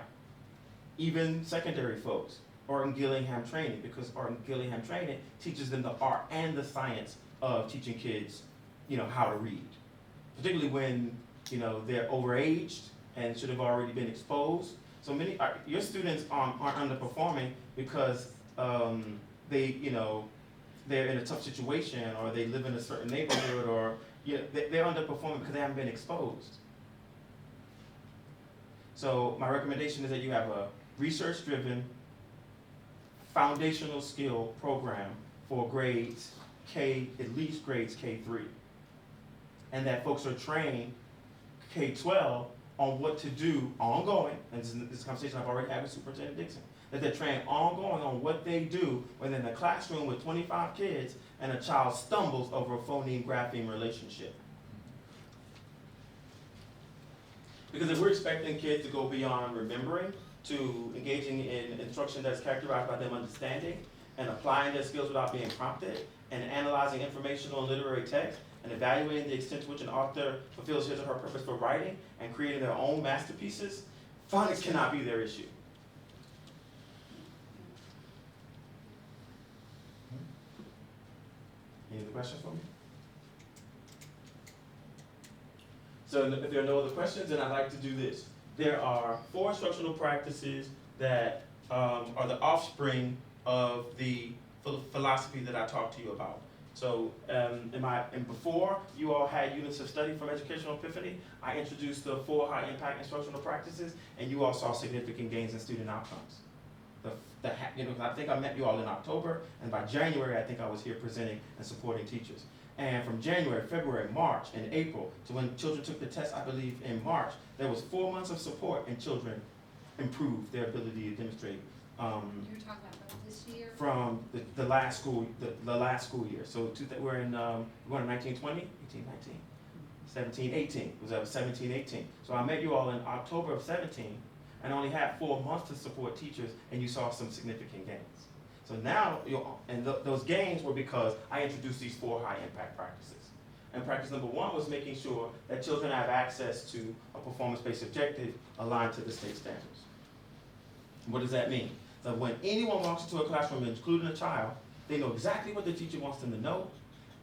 even secondary folks, or in Gillingham training, because in Gillingham training teaches them the art and the science of teaching kids, how to read. Particularly when, they're overaged and should have already been exposed. So many, your students aren't underperforming because they're in a tough situation or they live in a certain neighborhood or, they're underperforming because they haven't been exposed. So my recommendation is that you have a research-driven foundational skill program for grades K, at least grades K-3. And that folks are trained K-12 on what to do ongoing, and this is a conversation I've already had with Superintendent Dixon, that they're trained ongoing on what they do when they're in a classroom with 25 kids and a child stumbles over a phoneme-grapheme relationship. Because if we're expecting kids to go beyond remembering to engaging in instruction that's characterized by them understanding and applying their skills without being prompted and analyzing informational and literary text, and evaluating the extent to which an author fulfills his or her purpose for writing and creating their own masterpieces, phonics cannot be their issue. Any other questions for me? So if there are no other questions, then I'd like to do this. There are 4 instructional practices that are the offspring of the philosophy that I talked to you about. So before you all had units of study from Educational Epiphany, I introduced the 4 high-impact instructional practices, and you all saw significant gains in student outcomes. I think I met you all in October, and by January, I think I was here presenting and supporting teachers. And from January, February, March, and April to when children took the test, I believe in March, there was 4 months of support, and children improved their ability to demonstrate. You're talking about from this year? From the last school, the last school year. So we're in we're going to 1920, 18, 19, 17, 18. It was 17, 18. So I met you all in October of 17, and only had 4 months to support teachers, and you saw some significant gains. So now, those gains were because I introduced these 4 high-impact practices. And practice number 1 was making sure that children have access to a performance-based objective aligned to the state standards. What does that mean? So when anyone walks into a classroom, including a child, they know exactly what the teacher wants them to know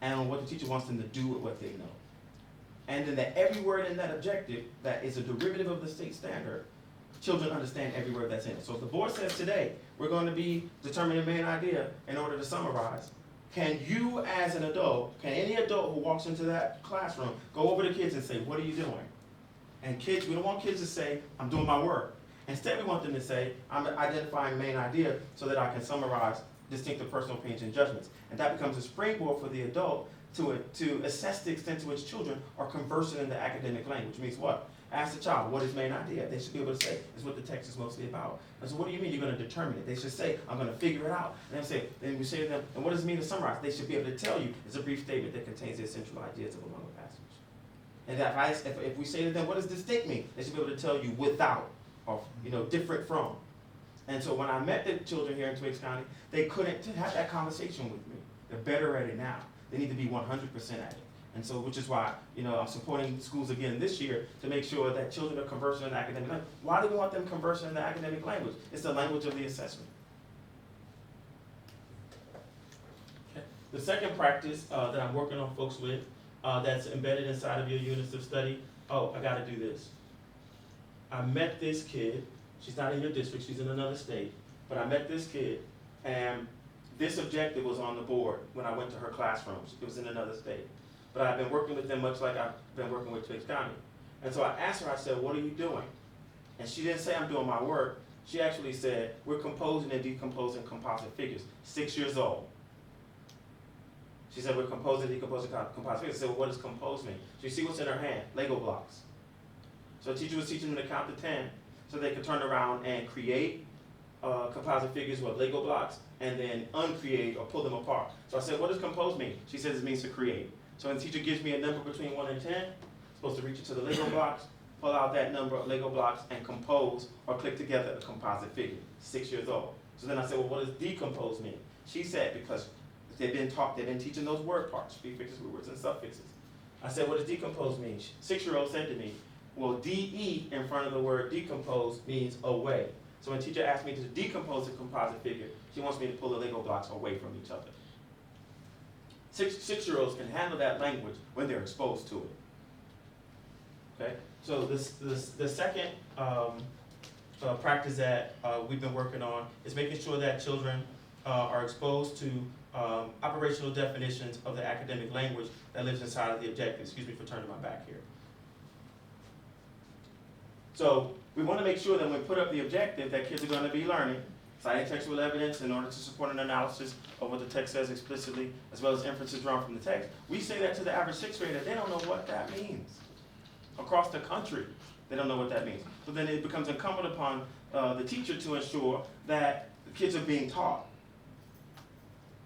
and what the teacher wants them to do with what they know. And then that every word in that objective that is a derivative of the state standard, children understand every word that's in it. So if the board says today, we're going to be determining the main idea in order to summarize, can you as an adult, can any adult who walks into that classroom go over to kids and say, what are you doing? And kids, we don't want kids to say, I'm doing my work. Instead, we want them to say, I'm identifying main idea so that I can summarize distinctive personal opinions and judgments. And that becomes a springboard for the adult to assess the extent to which children are conversant in the academic language. Means what? Ask the child, what is main idea? They should be able to say, is what the text is mostly about. And so what do you mean you're going to determine it? They should say, I'm going to figure it out. And then we say to them, and what does it mean to summarize? They should be able to tell you, it's a brief statement that contains the essential ideas of a longer passage. And that if we say to them, what does distinct mean? They should be able to tell you without, or different from. And so when I met the children here in Twiggs County, they couldn't have that conversation with me. They're better at it now. They need to be 100% at it. And so, which is why, I'm supporting schools again this year to make sure that children are conversant in the academic language. Why do we want them conversant in the academic language? It's the language of the assessment. Okay. The second practice that I'm working on folks with, that's embedded inside of your units of study, I gotta do this. I met this kid, she's not in your district, she's in another state, but I met this kid, and this objective was on the board when I went to her classrooms. It was in another state. But I've been working with them much like I've been working with Twiggs County. And so I asked her, I said, what are you doing? And she didn't say I'm doing my work. She actually said, we're composing and decomposing composite figures. 6 years old. She said, we're composing and decomposing composite figures. I said, well, what does compose mean? So you see what's in her hand? Lego blocks. So the teacher was teaching them to count to 10 so they could turn around and create composite figures with Lego blocks and then uncreate or pull them apart. So I said, what does compose mean? She says it means to create. So when the teacher gives me a number between 1 and 10, I'm supposed to reach into the Lego blocks, pull out that number of Lego blocks, and compose or click together a composite figure. 6 years old. So then I said, well, what does decompose mean? She said, because they've been teaching those word parts, prefixes, root words, and suffixes. I said, what does decompose mean? 6-year-old said to me, well, DE in front of the word decompose means away. So when the teacher asked me to decompose a composite figure, she wants me to pull the Lego blocks away from each other. Six-year-olds can handle that language when they're exposed to it. Okay? So the second practice that we've been working on is making sure that children are exposed to operational definitions of the academic language that lives inside of the objective. Excuse me for turning my back here. So we want to make sure that when we put up the objective that kids are going to be learning citing textual evidence in order to support an analysis of what the text says explicitly, as well as inferences drawn from the text. We say that to the average 6th grader, they don't know what that means. Across the country, they don't know what that means. So then it becomes incumbent upon the teacher to ensure that the kids are being taught.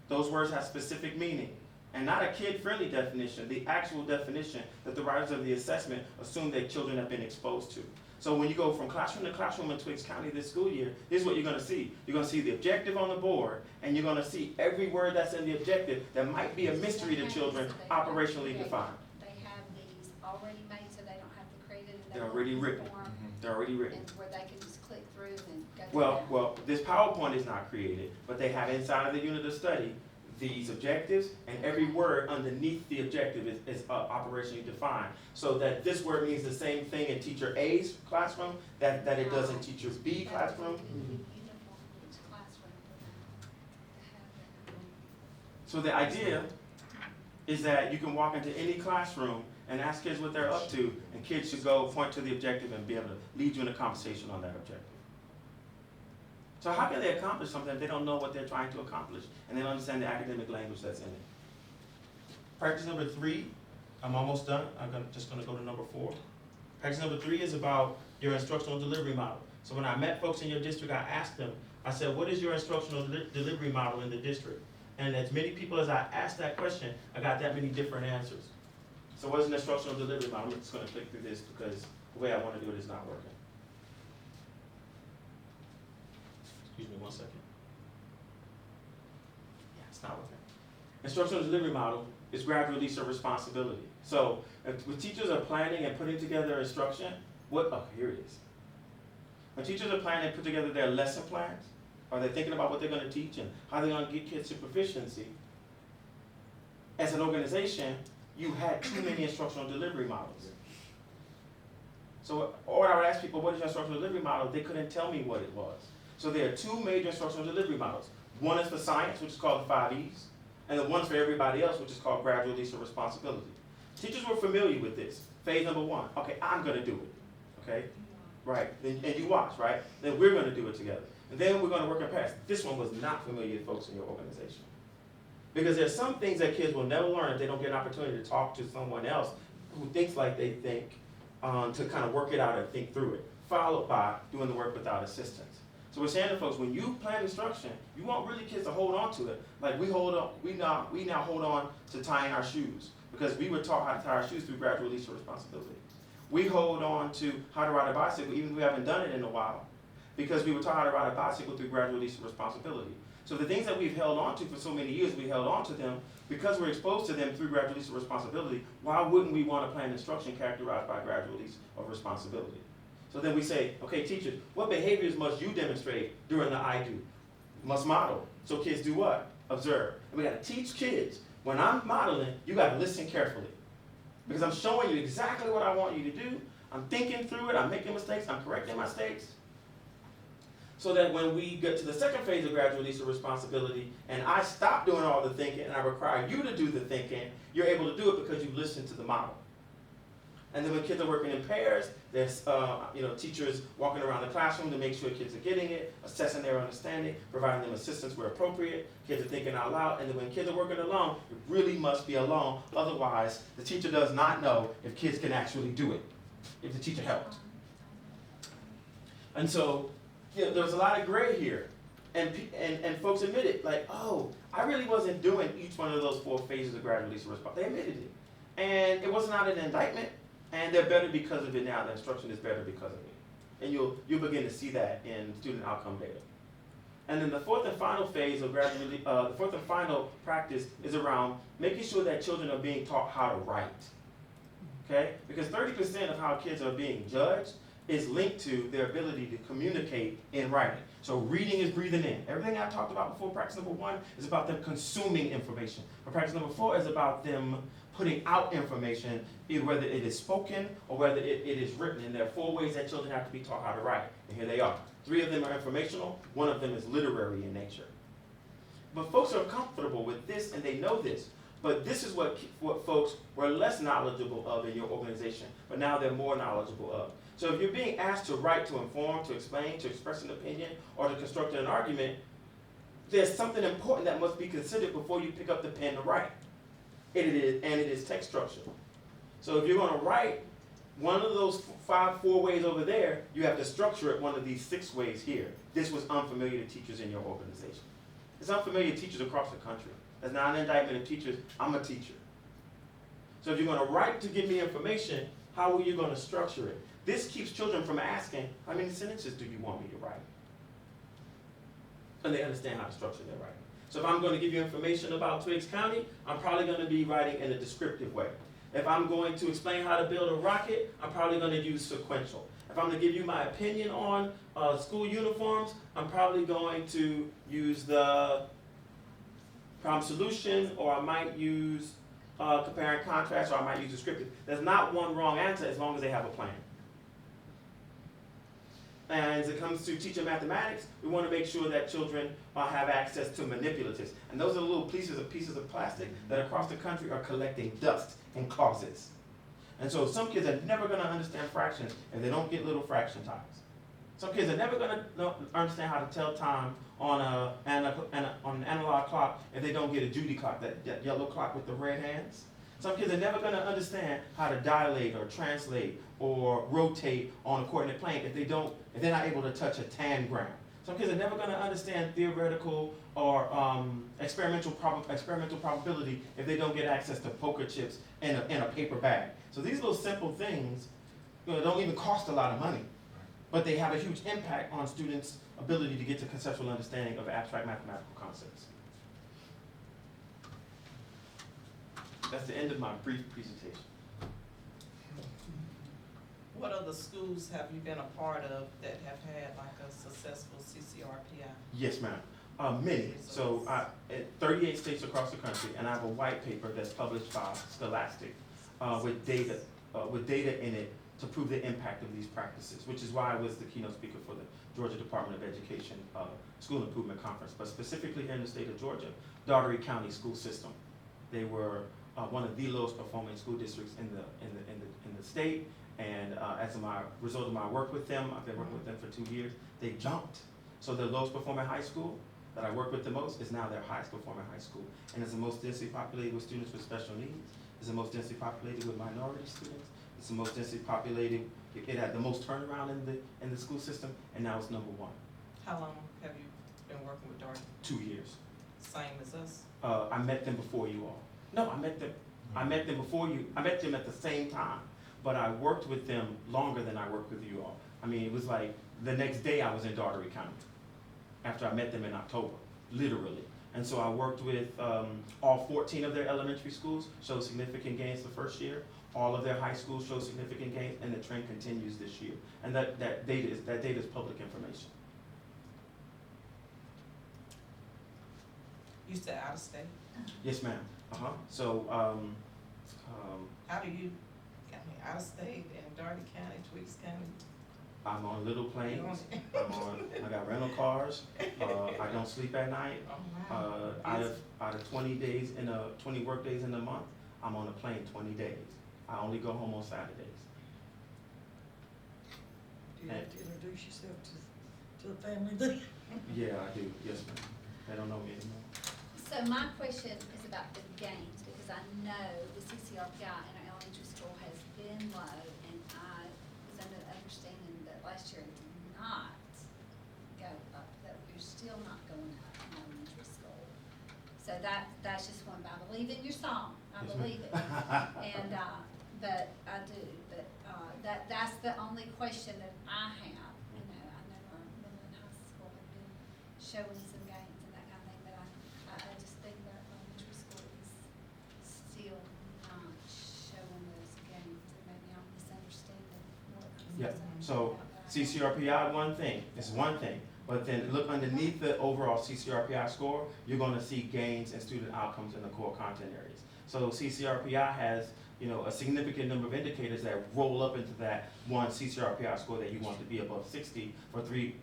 Those words have specific meaning, and not a kid-friendly definition, the actual definition that the writers of the assessment assume that children have been exposed to. So when you go from classroom to classroom in Twiggs County this school year, here's what you're going to see. You're going to see the objective on the board, and you're going to see every word that's in the objective that might be a mystery to children operationally defined. They have these already made so they don't have to create it in They're their already own written. form, They're already written. and where they can just click through and go through that. Well, this PowerPoint is not created, but they have inside of the unit of study these objectives, and every word underneath the objective is operationally defined, so that this word means the same thing in teacher A's classroom that it does in teacher B classroom. So the idea is that you can walk into any classroom and ask kids what they're up to, and kids should go point to the objective and be able to lead you in a conversation on that objective. So how can they accomplish something if they don't know what they're trying to accomplish and they don't understand the academic language that's in it? Practice number 3, I'm almost done. Just going to go to number 4. Practice number 3 is about your instructional delivery model. So when I met folks in your district, I asked them, I said, what is your instructional delivery model in the district? And as many people as I asked that question, I got that many different answers. So what is an instructional delivery model? I'm just going to click through this because the way I want to do it is not working. Excuse me 1 second. Yeah, it's not working. Instructional delivery model is gradual release of responsibility. So if teachers are planning and putting together instruction, here it is. When teachers are planning and put together their lesson plans, or they're thinking about what they're going to teach and how they're going to get kids to proficiency, as an organization, you had too many instructional delivery models. So, or I would ask people, what is your instructional delivery model? They couldn't tell me what it was. So there are two major instructional delivery models. One is for science, which is called the 5 E's, and the one's for everybody else, which is called gradual release of responsibility. Teachers were familiar with this. Phase number 1, okay, I'm gonna do it, okay? Right, and you watch, right? Then we're gonna do it together. And then we're gonna work in pairs. This one was not familiar to folks in your organization. Because there's some things that kids will never learn if they don't get an opportunity to talk to someone else who thinks like they think, to kind of work it out and think through it, followed by doing the work without assistance. So we're saying to folks, when you plan instruction, you want really kids to hold on to it. Like we now hold on to tying our shoes because we were taught how to tie our shoes through gradual release of responsibility. We hold on to how to ride a bicycle even if we haven't done it in a while because we were taught how to ride a bicycle through gradual release of responsibility. So the things that we've held on to for so many years, we held on to them because we're exposed to them through gradual release of responsibility. Why wouldn't we want to plan instruction characterized by gradual release of responsibility? So then we say, okay, teachers, what behaviors must you demonstrate during the I do? You must model. So kids do what? Observe. And we got to teach kids, when I'm modeling, you got to listen carefully. Because I'm showing you exactly what I want you to do. I'm thinking through it. I'm making mistakes. I'm correcting my mistakes. So that when we get to the second phase of gradual release of responsibility, and I stop doing all the thinking, and I require you to do the thinking, you're able to do it because you listen to the model. And then when kids are working in pairs, there's teachers walking around the classroom to make sure kids are getting it, assessing their understanding, providing them assistance where appropriate. Kids are thinking out loud. And then when kids are working alone, it really must be alone. Otherwise, the teacher does not know if kids can actually do it, if the teacher helped. And so, there's a lot of gray here. And folks admit it, like, oh, I really wasn't doing each one of those 4 phases of gradual release of responsibility. They admitted it. And it was not an indictment. And they're better because of it now. The instruction is better because of it. And you'll begin to see that in student outcome data. And then the fourth and final phase of gradually, the fourth and final practice is around making sure that children are being taught how to write. Okay? Because 30% of how kids are being judged is linked to their ability to communicate in writing. So reading is breathing in. Everything I talked about before, practice number 1, is about them consuming information. But practice number 4 is about them putting out information, either whether it is spoken or whether it is written. And there are 4 ways that children have to be taught how to write. And here they are. 3 of them are informational. 1 of them is literary in nature. But folks are comfortable with this and they know this. But this is what folks were less knowledgeable of in your organization, but now they're more knowledgeable of. So if you're being asked to write, to inform, to explain, to express an opinion, or to construct an argument, there's something important that must be considered before you pick up the pen to write. It is text structure. So if you're going to write one of those 4 ways over there, you have to structure it one of these 6 ways here. This was unfamiliar to teachers in your organization. It's unfamiliar to teachers across the country. That's not an indictment of teachers. I'm a teacher. So if you're going to write to give me information, how are you going to structure it? This keeps children from asking, how many sentences do you want me to write? And they understand how to structure their writing. So if I'm going to give you information about Twiggs County, I'm probably going to be writing in a descriptive way. If I'm going to explain how to build a rocket, I'm probably going to use sequential. If I'm going to give you my opinion on school uniforms, I'm probably going to use the problem solution, or I might use compare and contrast, or I might use descriptive. There's not one wrong answer as long as they have a plan. And as it comes to teaching mathematics, we want to make sure that children have access to manipulatives. And those are the little pieces of plastic that across the country are collecting dust in closets. And so some kids are never going to understand fractions if they don't get little fraction times. Some kids are never going to understand how to tell time on an analog clock if they don't get a Judy clock, that yellow clock with the red hands. Some kids are never going to understand how to dilate or translate or rotate on a coordinate plane if they're not able to touch a tangram. Some kids are never going to understand theoretical or experimental probability if they don't get access to poker chips in a paper bag. So these little simple things don't even cost a lot of money, but they have a huge impact on students' ability to get to conceptual understanding of abstract mathematical concepts. That's the end of my brief presentation. What other schools have you been a part of that have had like a successful CCRPI? Yes, ma'am. Many. So at 38 states across the country, and I have a white paper that's published by Scholastic with data in it to prove the impact of these practices, which is why I was the keynote speaker for the Georgia Department of Education School Improvement Conference. But specifically here in the state of Georgia, Daugherty County School System, they were one of the lowest performing school districts in the state. And as a result of my work with them, I've been working with them for 2 years, they jumped. So the lowest performing high school that I work with the most is now their highest performing high school. And it's the most densely populated with students with special needs. It's the most densely populated with minority students. It's the most densely populated, it had the most turnaround in the school system, and now it's #1. How long have you been working with Darty? 2 years. Same as us? I met them before you all. No, I met them before you. I met them at the same time, but I worked with them longer than I worked with you all. I mean, it was like the next day I was in Daugherty County after I met them in October, literally. And so I worked with all 14 of their elementary schools, showed significant gains the first year. All of their high schools showed significant gains, and the trend continues this year. And that data is public information. You said out of state? Yes, ma'am. So, How do you, I mean, out of state in Daugherty County, Tweeds County? I'm on little planes. I got rental cars. I don't sleep at night. Oh, wow. Out of 20 work days in a month, I'm on a plane 20 days. I only go home on Saturdays. Do you have to introduce yourself to the family then? Yeah, I do. Yes, ma'am. They don't know me anymore. So my question is about the gains, because I know the CCRPI in our elementary school has been low, and I was under the understanding that last year it did not go up, that we're still not going up in elementary school. So that's just one, but I believe in your song, I Yes, believe it. ma'am. And, but I do, but, that's the only question that I have. You know, I know our middle and high school have been showing some gains and that kind of thing, but I just think that elementary school is still not showing those gains, and maybe I'm misunderstanding what I'm Yeah, misunderstanding so about that. CCRPI, it's one thing, but then look underneath the overall CCRPI score, you're gonna see gains in student outcomes in the core content areas. So CCRPI has, a significant number of indicators that roll up into that one CCRPI score that you want to be above 60 for 3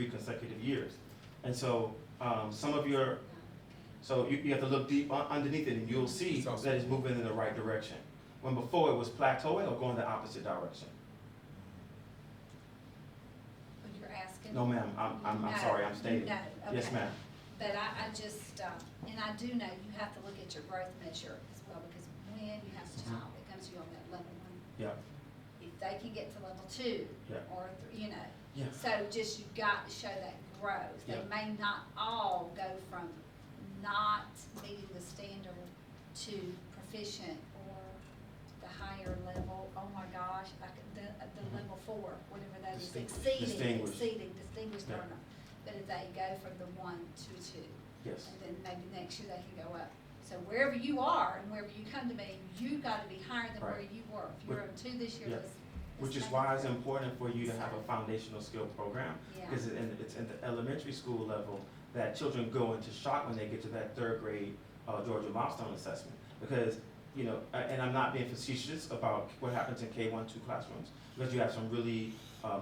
consecutive years. And so, so you have to look deep underneath it, and you'll see that it's moving in the right direction. When before it was plateauing or going the opposite direction. But you're asking? No, ma'am, I'm No, sorry, I'm stating. No, Yes, okay. ma'am. But I just, and I do know you have to look at your growth measure as well, because when you have a child that comes to you on that level 1, Yeah, if they can get to level 2, Yeah. or, yeah, so just you've got to show that growth. They Yeah. may not all go from not meeting the standard to proficient or the higher level, oh my gosh, like the level 4, whatever that is, Distinguished. distinguished Yeah. learner. But if they go from the 1 to 2, yes, and then maybe next year they can go up. So wherever you are and wherever you come to me, you got to be higher than where Right. you were. If you're on 2 this year, Yeah. let's which is make why it it's up. important for you to have a foundational skill program. Yeah. Because it's in the elementary school level that children go into shock when they get to that 3rd grade Georgia milestone assessment. Because, and I'm not being facetious about what happens in K-1-2 classrooms, because you have some really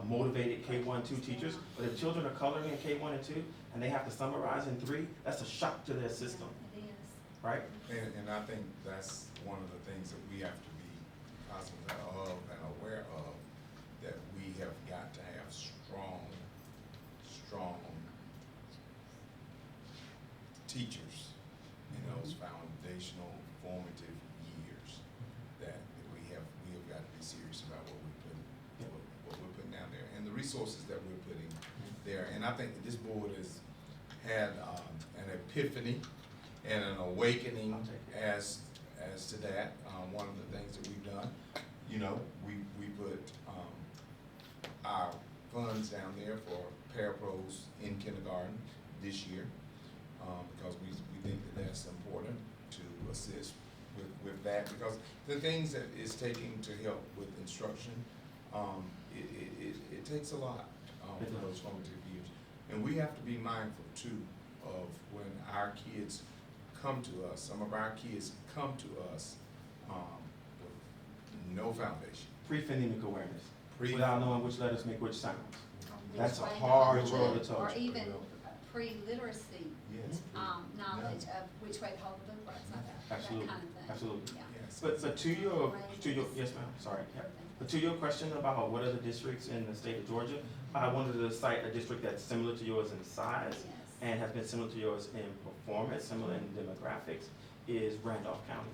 motivated K-1-2 teachers, but if children are coloring in K-1 and 2, and they have to summarize in 3, that's a shock to their system, It is. right? And I think that's one of the things that we have to be cognizant of and aware of, that we have got to have strong teachers in those foundational formative years, that we have got to be serious about what we're putting down there, and the resources that we're putting there. And I think that this board has had an epiphany and an awakening as to that. One of the things that we've done, we put our funds down there for parapros in kindergarten this year, because we think that that's important to assist with that, because the things that it's taking to help with instruction It takes a lot, for those formative years. And we have to be mindful too of when our kids come to us, some of our kids come to us, with no foundation. Pre-phonemic awareness, Pre- without knowing which letters make which sounds. Which That's a way to hard hold road it, to toe. Or even pre-literacy, Yes. knowledge of which way to hold the book, right, so that Absolutely, kind of thing. absolutely. Yeah. Yes. But to your, yes ma'am, sorry, yeah. But to your question about what other districts in the state of Georgia, I wanted to cite a district that's similar to yours in size Yes. and has been similar to yours in performance, similar in demographics, is Randolph County.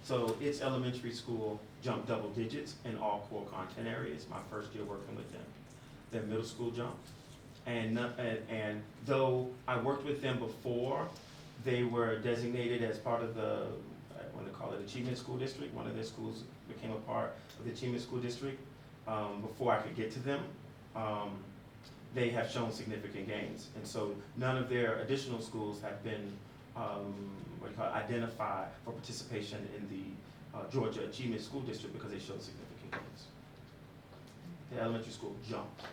So its elementary school jumped double digits in all core content areas, my first year working with them. Their middle school jumped. And though I worked with them before, they were designated as part of the, I want to call it Achievement School District. One of their schools became a part of the Achievement School District. Before I could get to them, they have shown significant gains. And so none of their additional schools have been identified for participation in the Georgia Achievement School District because they showed significant gains. The elementary school jumped.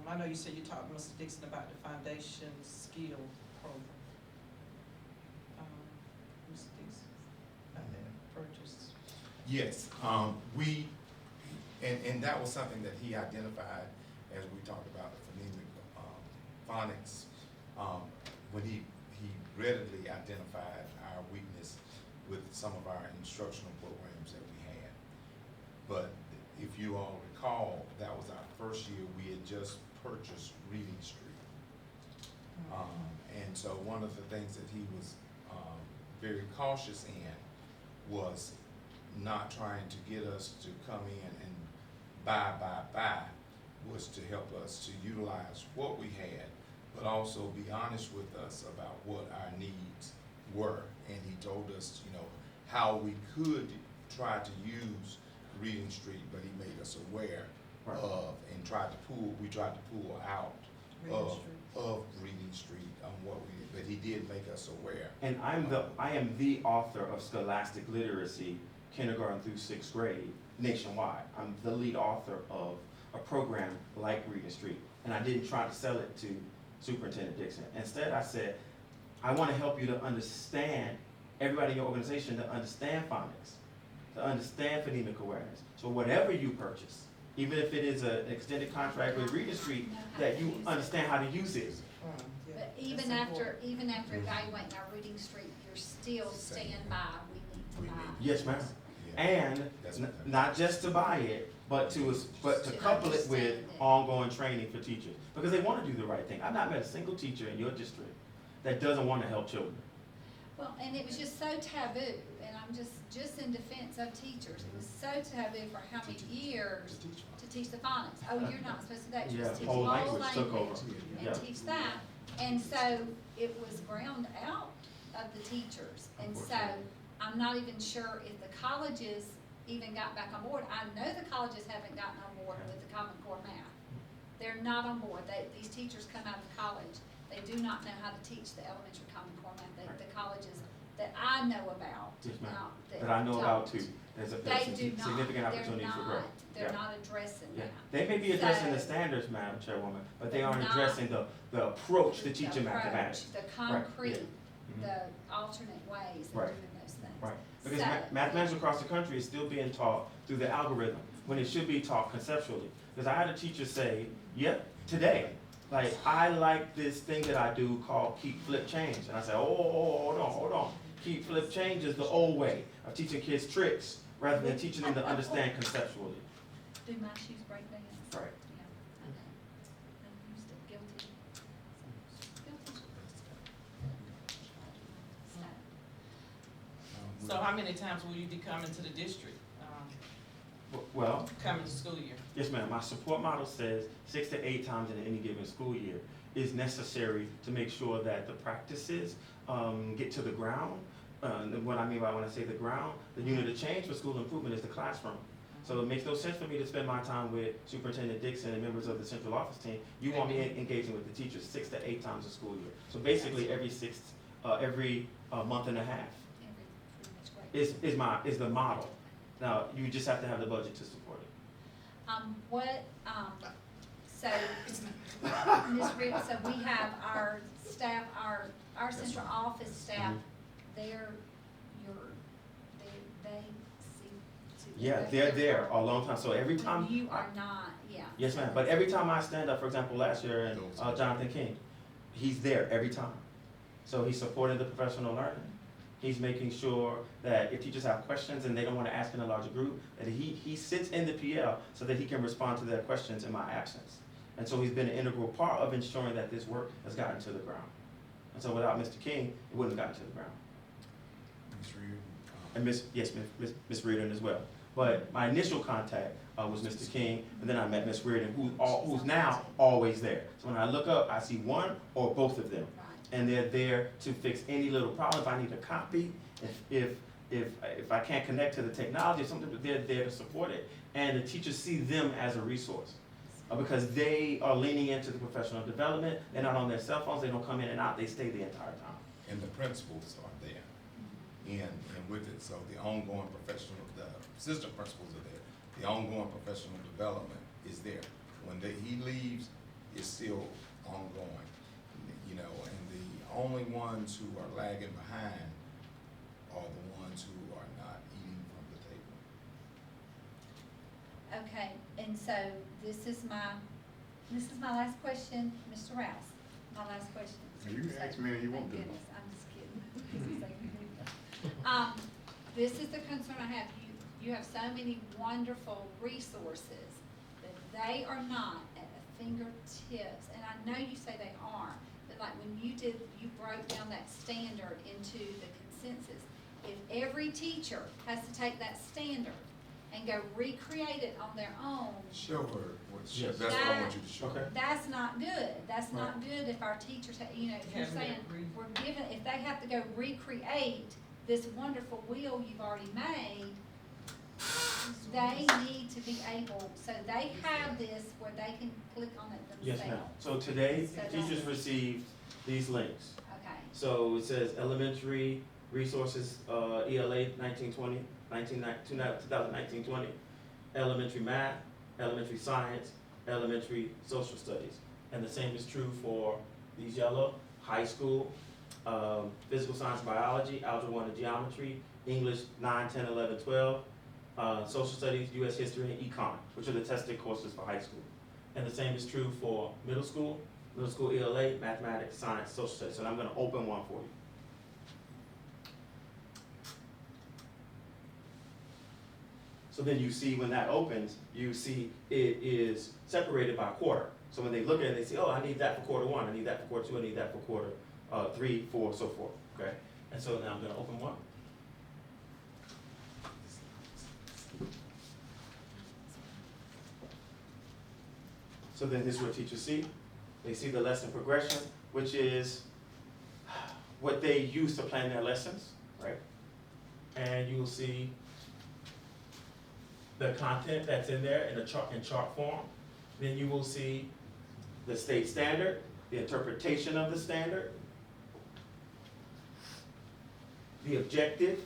I know you said you talked to Mr. Dixon about the foundation skill program. Mr. Dixon, about that purchase. Yes, and that was something that he identified as we talked about the phonemic, phonics, when he readily identified our weakness with some of our instructional programs that we had. But if you all recall, that was our first year, we had just purchased Reading Street. And so one of the things that he was very cautious in was not trying to get us to come in and buy, was to help us to utilize what we had, but also be honest with us about what our needs were. And he told us, you know, how we could try to use Reading Street, but he made us aware Right. of and we tried to pull out of Reading Street on what we did, but he did make us aware. And I am the author of Scholastic Literacy, kindergarten through sixth grade, nationwide. I'm the lead author of a program like Reading Street. And I didn't try to sell it to Superintendent Dixon. Instead, I said, I want to help you to understand, everybody in your organization to understand phonics, to understand phonemic awareness. So whatever you purchase, even if it is an extended contract with Reading Street, that you understand how to use it. But even after evaluating our Reading Street, you're still stand by, we need to buy. Yes, ma'am. Yeah. And That's n- what- not just to buy it, but to couple it with understand it. ongoing training for teachers, because they want to do the right thing. I've not met a single teacher in your district that doesn't want to help children. Well, and it was just so taboo, and I'm just in defense of teachers. It was so taboo for how many years to teach the phonics. Oh, you're not supposed to do that, you're Yeah, supposed to teach whole whole language took over. and Yeah. teach that. And so it was ground out of the teachers. And so I'm not even sure if the colleges even got back on board. I know the colleges haven't gotten on board with the Common Core math. They're not on board. These teachers come out of college, they do not know how to teach the elementary Common Core math. The colleges that I know about. Yes, ma'am. now, That I know about don't. too. There's They some do not. significant opportunities for growth. They're Yeah. not addressing Yeah. that. They may be addressing the So- standards, Madam Chairwoman, but they aren't Not- addressing the approach to The teaching approach, mathematics. The concrete, Mhm. the alternate ways of Right. doing those things. Right, because So- mathematics across the country is still being taught through the algorithm, when it should be taught conceptually. Because I had a teacher say, yep, today, like, I like this thing that I do called keep flip change. And I said, hold on. Keep flip change is the old way of teaching kids tricks rather than teaching them to understand conceptually. Do my shoes break down? Right. Yeah, I know. I'm used to guilty. Guilty. So, So how many times will you be coming to the district, Well, coming to school year? yes, ma'am. My support model says 6 to 8 times in any given school year is necessary to make sure that the practices get to the ground. What I mean by when I say the ground, the unit of change for school improvement is the classroom. So it makes no sense for me to spend my time with Superintendent Dixon and members of the central office team. You want me engaging with the teachers 6 to 8 times a school year. So basically every month and a half every pretty much great. is the model. Now, you just have to have the budget to support it. So, Ms. Reed, so we have our staff, our central office staff, they're they see to. Yeah, they're there a long time, so every time. You are not, yeah. Yes, ma'am, but every time I stand up, for example, last year, and Jonathan King, he's there every time. So he's supporting the professional learning. He's making sure that if teachers have questions and they don't want to ask in a larger group, that he sits in the PL so that he can respond to their questions in my absence. And so he's been an integral part of ensuring that this work has gotten to the ground. And so without Mr. King, it wouldn't have gotten to the ground. Ms. Reed, And Miss Reardon as well. But my initial contact was Mr. King, and then I met Miss Reardon, who's now always there. So when I look up, I see one or both of them. Right. And they're there to fix any little problem. If I need a copy, if I can't connect to the technology or something, they're there to support it. And the teachers see them as a resource. Because they are leaning into the professional development. They're not on their cell phones. They don't come in and out. They stay the entire time. and the principals are there. And with it, so the ongoing professional, the assistant principals are there. The ongoing professional development is there. When he leaves, it's still ongoing, you know, and the only ones who are lagging behind are the ones who are not eating from the table. Okay, and so this is my last question, Mr. Rouse, my last question. You can ask me if you want to. Thank goodness, I'm just kidding. This is the concern I have, you have so many wonderful resources that they are not at the fingertips, and I know you say they are, but like when you broke down that standard into the consensus, if every teacher has to take that standard and go recreate it on their own, Show her what, Yes. that's what I want you to show. Okay. that's not good. That's not good if our teachers, you know, if you're Having saying, it re- we're given, if they have to go recreate this wonderful wheel you've already made, they need to be able, so they have this where they can click on it Yes, themselves. ma'am. So today, So teachers that's- received these links. Okay, So it says elementary resources, ELA 2019-20, elementary math, elementary science, elementary social studies. And the same is true for these yellow, high school, physical science, biology, algebra 1 and geometry, English 9, 10, 11, 12, social studies, US history, and econ, which are the tested courses for high school. And the same is true for middle school ELA, mathematics, science, social studies. So I'm gonna open one for you. So then you see when that opens, you see it is separated by quarter. So when they look at it, they say, oh, I need that for quarter 1, I need that for quarter 2, I need that for quarter 3, 4, so forth, okay? And so now I'm gonna open one. So then this is what teachers see. They see the lesson progression, which is what they use to plan their lessons, right? And you will see the content that's in there in chart form. Then you will see the state standard, the interpretation of the standard, the objective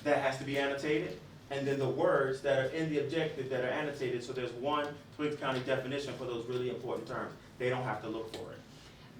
that has to be annotated, and then the words that are in the objective that are annotated. So there's one Twiggs County definition for those really important terms. They don't have to look for it.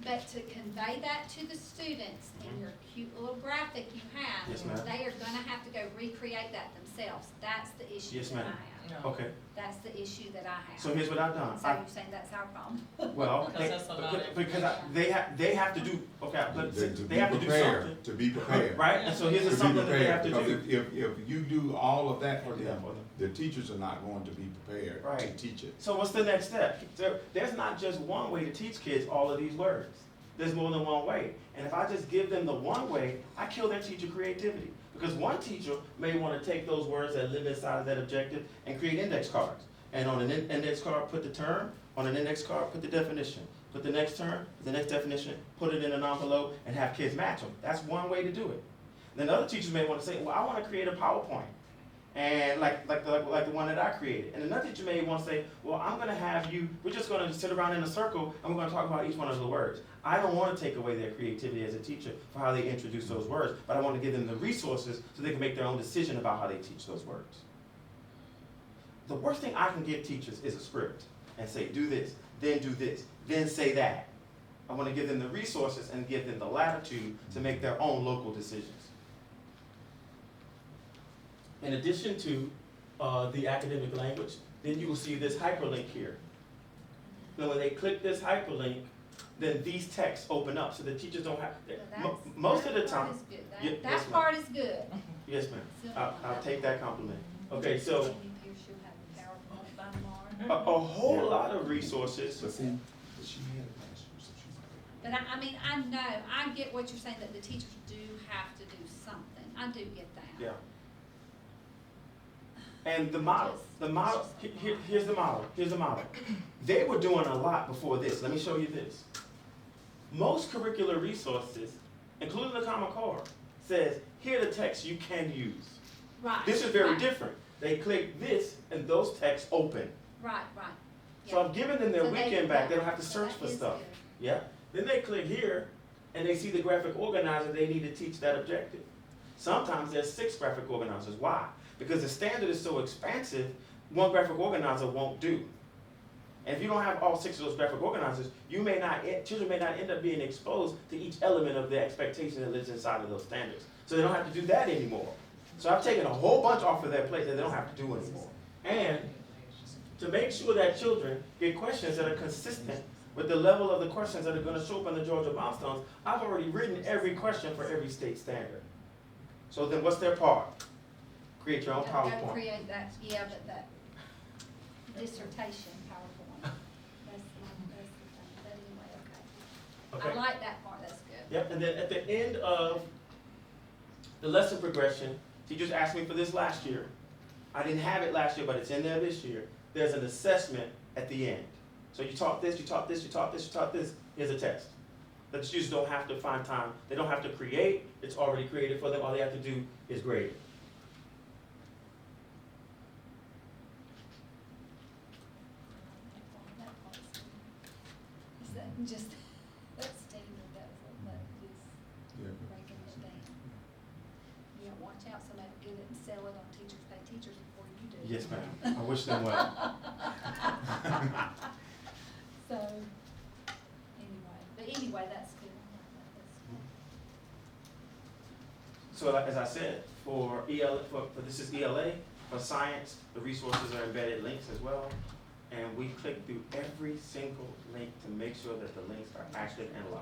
but to convey that to the students in your cute little graphic you have, Yes, ma'am. they are gonna have to go recreate that themselves. That's the issue Yes, that I ma'am. have. No. Okay, That's the issue that I have. so here's what I've done. So you're saying that's our problem? Well, Because that's a lot of because they have to do, okay, but To they be have to do prepared, something. to be prepared. Right, and so here's To be something that they have prepared, to because do. if you do all of that for Yeah, them, for them. the teachers are not going to be prepared to Right. teach it. So what's the next step? There's not just one way to teach kids all of these words. There's more than one way. And if I just give them the one way, I kill their teacher creativity. Because one teacher may want to take those words that live inside of that objective and create index cards. And on an index card, put the term. On an index card, put the definition. Put the next term, the next definition, put it in an envelope, and have kids match them. That's one way to do it. Then other teachers may want to say, well, I want to create a PowerPoint. And like the one that I created. And another teacher may want to say, well, I'm going to have you, we're just going to sit around in a circle and we're going to talk about each one of the words. I don't want to take away their creativity as a teacher for how they introduce those words, but I want to give them the resources so they can make their own decision about how they teach those words. the worst thing I can give teachers is a script and say, do this, then say that. I want to give them the resources and give them the latitude to make their own local decisions. In addition to the academic language, then you will see this hyperlink here. Now when they click this hyperlink, then these texts open up so the teachers don't have, most of the time. That Yes, ma'am. part is good. Yes, ma'am. I'll take that compliment. Okay, so She'll have PowerPoint by tomorrow. a whole lot of resources. But see, she had it last year, so she's not But I mean, I know, I get what you're saying, that the teachers do have to do something. I do get that. Yeah. And the model, here's the model. They were doing a lot before this. Let me show you this. Most curricular resources, including the Common Core, says, here are the texts you can use. Right. This is very right, different. They click this and those texts open. Right. So I've given them their So weekend back. They don't have to search for that is stuff. good. Yeah. Then they click here and they see the graphic organizer they need to teach that objective. Sometimes there's 6 graphic organizers. Why? Because the standard is so expansive, one graphic organizer won't do. And if you don't have all 6 of those graphic organizers, children may not end up being exposed to each element of the expectation that lives inside of those standards. So they don't have to do that anymore. So I've taken a whole bunch off of their plate that they don't have to do anymore. And to make sure that children get questions that are consistent with the level of the questions that are going to show up on the Georgia milestones, I've already written every question for every state standard. So then what's their part? Create your own Gotta PowerPoint. create that, yeah, but that dissertation PowerPoint. That's the thing, but anyway, okay. Okay. I like that part, that's good. Yep, and then at the end of the lesson progression, teachers asked me for this last year. I didn't have it last year, but it's in there this year. There's an assessment at the end. So you taught this, you taught this, you taught this, you taught this, here's a test. The students don't have to find time, they don't have to create, it's already created for them, all they have to do is grade it. That part's good. Is that just, that standard, that is Yeah. breaking it down. You know, watch out, somebody will get it and sell it on Teachers Pay Teachers before you do. Yes, ma'am. I wish them well. So, anyway, that's good. So as I said, for this is ELA, for science, the resources are embedded links as well. And we click through every single link to make sure that the links are active and live.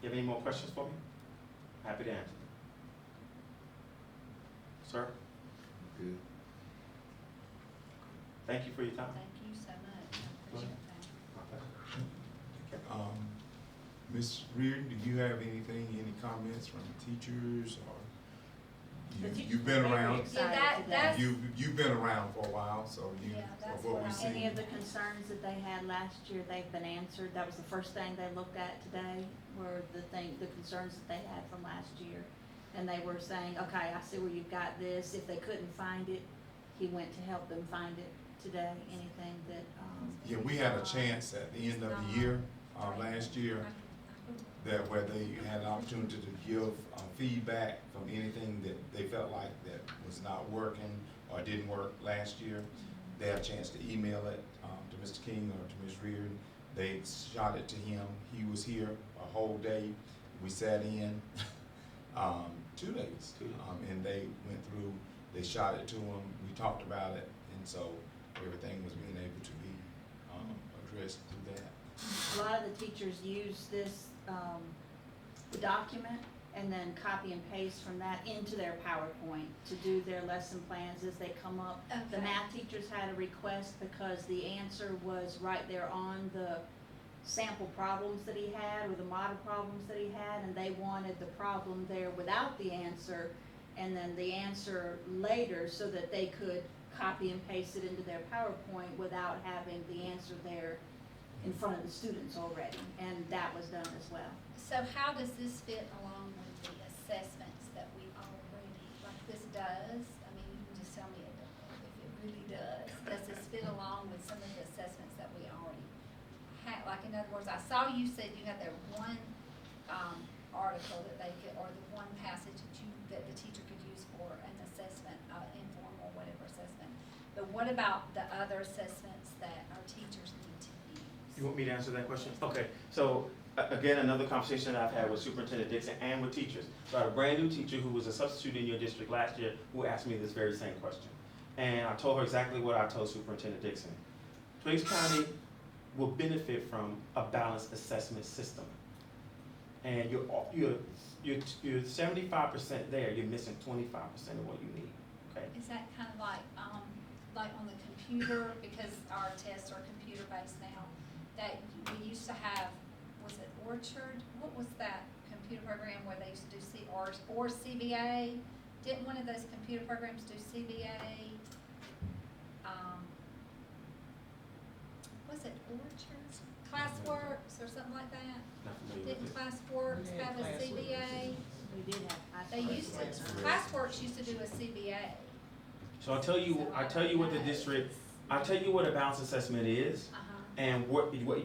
You have any more questions for me? Happy to answer. Sir, Good. thank you for your time. Thank you so much. I appreciate that. Ms. Reardon, do you have anything, any comments from teachers or? The teachers You've been were very around, excited Yeah, today. that's- you've been around for a while, so you, Yeah, that's what what we've I- seen. Any of the concerns that they had last year, they've been answered. That was the first thing they looked at today, were the concerns that they had from last year. And they were saying, okay, I see where you've got this. If they couldn't find it, he went to help them find it today. Anything that, Yeah, we had a chance at the end of the year, last year, that where they had an opportunity to give feedback from anything that they felt like that was not working or didn't work last year. They had a chance to email it to Mr. King or to Ms. Reardon. They shot it to him. He was here a whole day. We sat in 2 days, and they went through. They shot it to him. We talked about it, and so everything was being able to be addressed through that. a lot of the teachers use this, the document, and then copy and paste from that into their PowerPoint to do their lesson plans as they come up. The Okay. math teachers had a request because the answer was right there on the sample problems that he had, or the model problems that he had, and they wanted the problem there without the answer, and then the answer later, so that they could copy and paste it into their PowerPoint without having the answer there in front of the students already, and that was done as well. So how does this fit along with the assessments that we already, like this does? I mean, you can just tell me if it really does. Does this fit along with some of the assessments that we already had? Like, in other words, I saw you said you had that one, article that they could, or the one passage that the teacher could use for an assessment, informal, whatever assessment. But what about the other assessments that our teachers need to use? You want me to answer that question? Okay, so again, another conversation that I've had with Superintendent Dixon and with teachers. So I had a brand new teacher who was a substitute in your district last year who asked me this very same question. And I told her exactly what I told Superintendent Dixon. Twiggs County will benefit from a balanced assessment system. And you're 75% there, you're missing 25% of what you need, okay? Is that kind of like on the computer, because our tests are computer-based now, that we used to have, was it Orchard? What was that computer program where they used to do or CBA? Didn't one of those computer programs do CBA? Was it Orchard? ClassWorks or something like that? Not familiar Didn't with it. ClassWorks Yeah, have a ClassWorks. CBA? We did have. They used to, ClassWorks used to do a CBA. So I'll tell you what the district, I'll tell you what a balanced assessment is, Uh-huh. and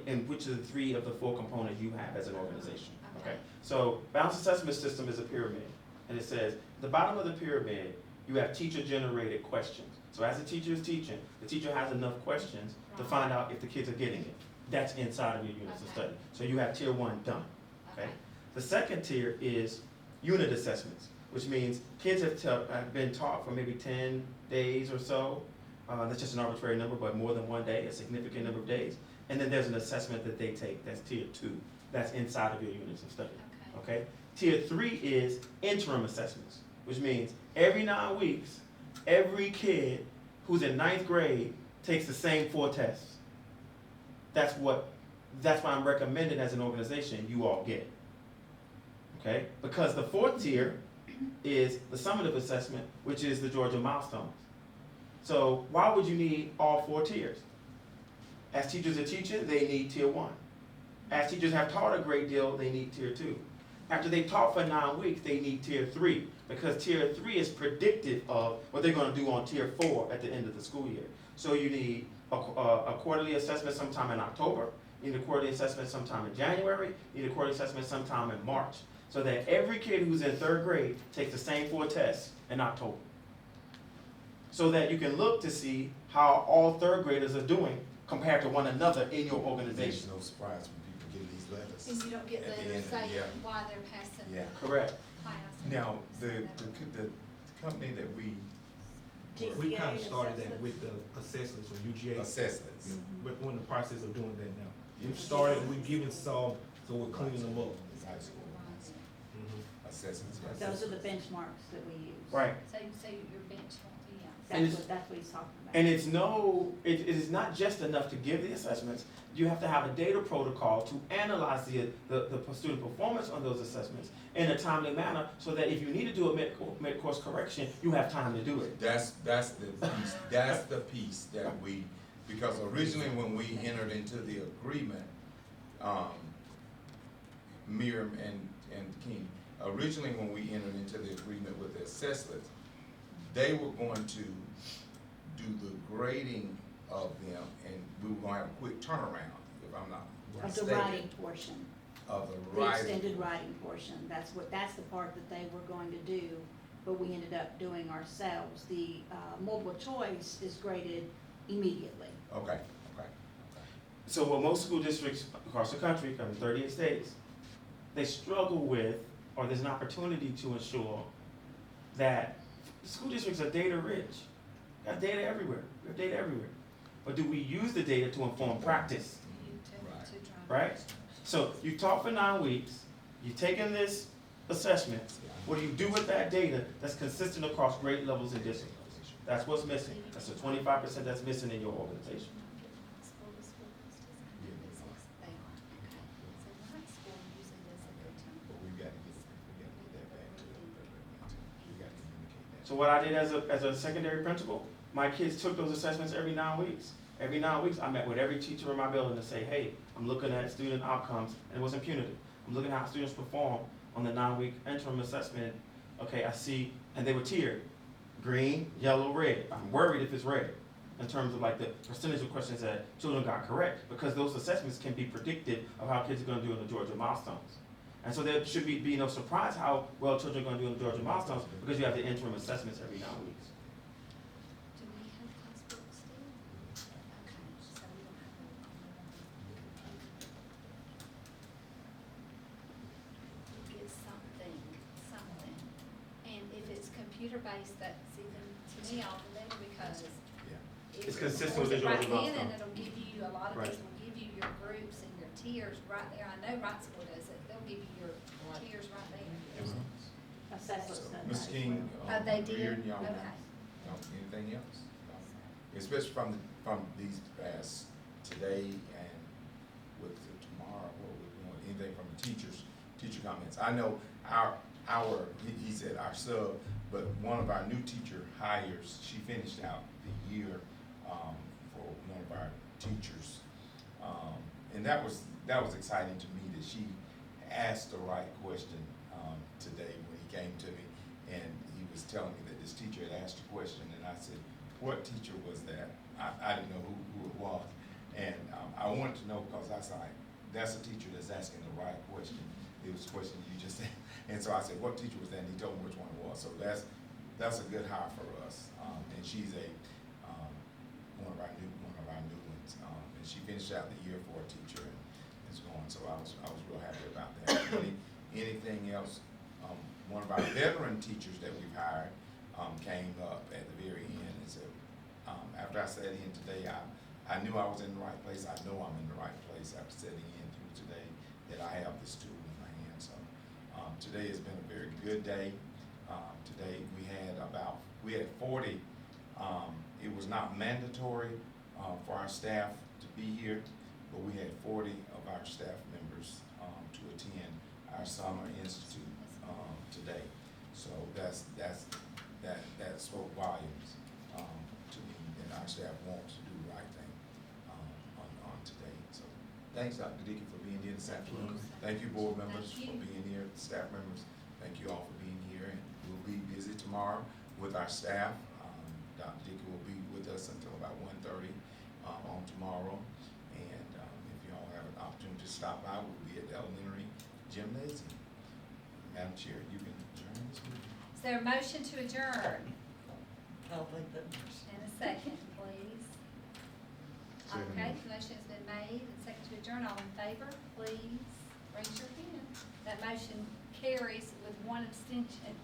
and which of the 3 of the 4 components you have as an organization, okay? Okay. So balanced assessment system is a pyramid, and it says, the bottom of the pyramid, you have teacher-generated questions. So as the teacher is teaching, the teacher has enough questions to find out if the kids are getting it. That's inside of your units of Okay. study. So you have tier 1 done, okay? The second tier is unit assessments, which means kids have been taught for maybe 10 days or so. That's just an arbitrary number, but more than 1 day, a significant number of days. And then there's an assessment that they take, that's tier 2. That's inside of your units of study, Okay. okay? Tier 3 is interim assessments, which means every 9 weeks, every kid who's in 9th grade takes the same 4 tests. That's what I'm recommending as an organization you all get. Okay? Because the 4th tier is the summative assessment, which is the Georgia milestones. So why would you need all 4 tiers? As teachers are teaching, they need tier 1. As teachers have taught a great deal, they need tier 2. After they taught for 9 weeks, they need tier 3, because tier 3 is predictive of what they're going to do on tier 4 at the end of the school year. So you need a quarterly assessment sometime in October, you need a quarterly assessment sometime in January, you need a quarterly assessment sometime in March, so that every kid who's in 3rd grade takes the same 4 tests in October. So that you can look to see how all 3rd graders are doing compared to one another in your There's organization. no surprise when people get these letters. And you don't get At the letters end of the saying year. why they're passing Yeah. the Correct. class. Now, the company that we We kind of GCA started that assessments. with the assessments from UGA. assessments, We're in the process of doing that now. We've started, we've given some, so we're cleaning them up. high school Mhm. assessments. Those are the benchmarks that we use. Right. So your bench, yeah. And That's what he's talking about. And it is not just enough to give the assessments, you have to have a data protocol to analyze the student performance on those assessments in a timely manner, so that if you need to do a mid-course correction, you have time to do it. That's the piece that we, because originally when we entered into the agreement, Miriam and King, originally when we entered into the agreement with the assessors, they were going to do the grading of them, and we were gonna have a quick turnaround, if I'm not Of the mistaken. writing portion, Of the the writing. extended writing portion, that's the part that they were going to do, but we ended up doing ourselves. The, multiple choice is graded immediately. Okay. So what most school districts across the country, covering 38 states, they struggle with, or there's an opportunity to ensure that school districts are data rich. We have data everywhere, we have data everywhere. But do we use the data to inform practice? You to drive. Right? So you taught for 9 weeks, you've taken this assessment, what do you do with that data that's consistent across grade levels and disciplines? That's what's missing. That's the 25% that's missing in your organization. They are, okay. So the high school usually does a good job. But we gotta get that back to them. We gotta communicate that. So what I did as a secondary principal, my kids took those assessments every 9 weeks. Every 9 weeks, I met with every teacher in my building to say, hey, I'm looking at student outcomes, and it wasn't punitive. I'm looking at how students perform on the 9-week interim assessment. Okay, I see, and they were tiered, green, yellow, red. I'm worried if it's red, in terms of like the percentage of questions that children got correct, because those assessments can be predictive of how kids are gonna do in the Georgia milestones. And so there should be no surprise how well children are gonna do in the Georgia milestones, because you have the interim assessments every 9 weeks. Do we have classbooks still? Okay, so we don't have to get something. And if it's computer-based, that's even, to me, all the better, because Yeah. It's consistent with the right Georgia then, and milestone. it'll give you, a lot of Right. these will give you your groups and your tiers right there. I know Wrightsville does it, they'll give you your tiers right there. Assessors So, done Ms. that as King, well. Oh, they did? Reardon, y'all, Okay. anything else? Especially from these past today and with the tomorrow, what we want, anything from the teacher comments. I know he said our sub, but one of our new teacher hires, she finished out the year, for one of our teachers. And that was exciting to me that she asked the right question, today when he came to me, and he was telling me that this teacher had asked a question, and I said, what teacher was that? I didn't know who it was, and I wanted to know, because I was like, that's a teacher that's asking the right question. It was a question you just said, and so I said, what teacher was that? And he told me which one it was. So that's a good hire for us, and she's one of our new ones, and she finished out the year for a teacher and is going. So I was real happy about that. Anything else? One of our veteran teachers that we've hired came up at the very end and said, after I sat in today, I knew I was in the right place. I know I'm in the right place after sitting in through today, that I have this tool in my hand. So today has been a very good day. Today we had 40. It was not mandatory for our staff to be here, but we had 40 of our staff members to attend our summer institute today. So that spoke volumes to me, that our staff wants to do the right thing on today. So thanks, Dr. Dickey, for being here this afternoon. Thank you, board members, Thank for you. being here, staff members. Thank you all for being here, and we'll be busy tomorrow with our staff. Dr. Dickey will be with us until about 1:30 on tomorrow. And if y'all have an opportunity to stop by, we'll be at the elementary gymnasium. Madam Chair, you can adjourn this meeting. Is there a motion to adjourn? I'll make that. And a second, please. Okay, the motion's been made and second to adjourn. All in favor, please raise your hand. That motion carries with one abstention.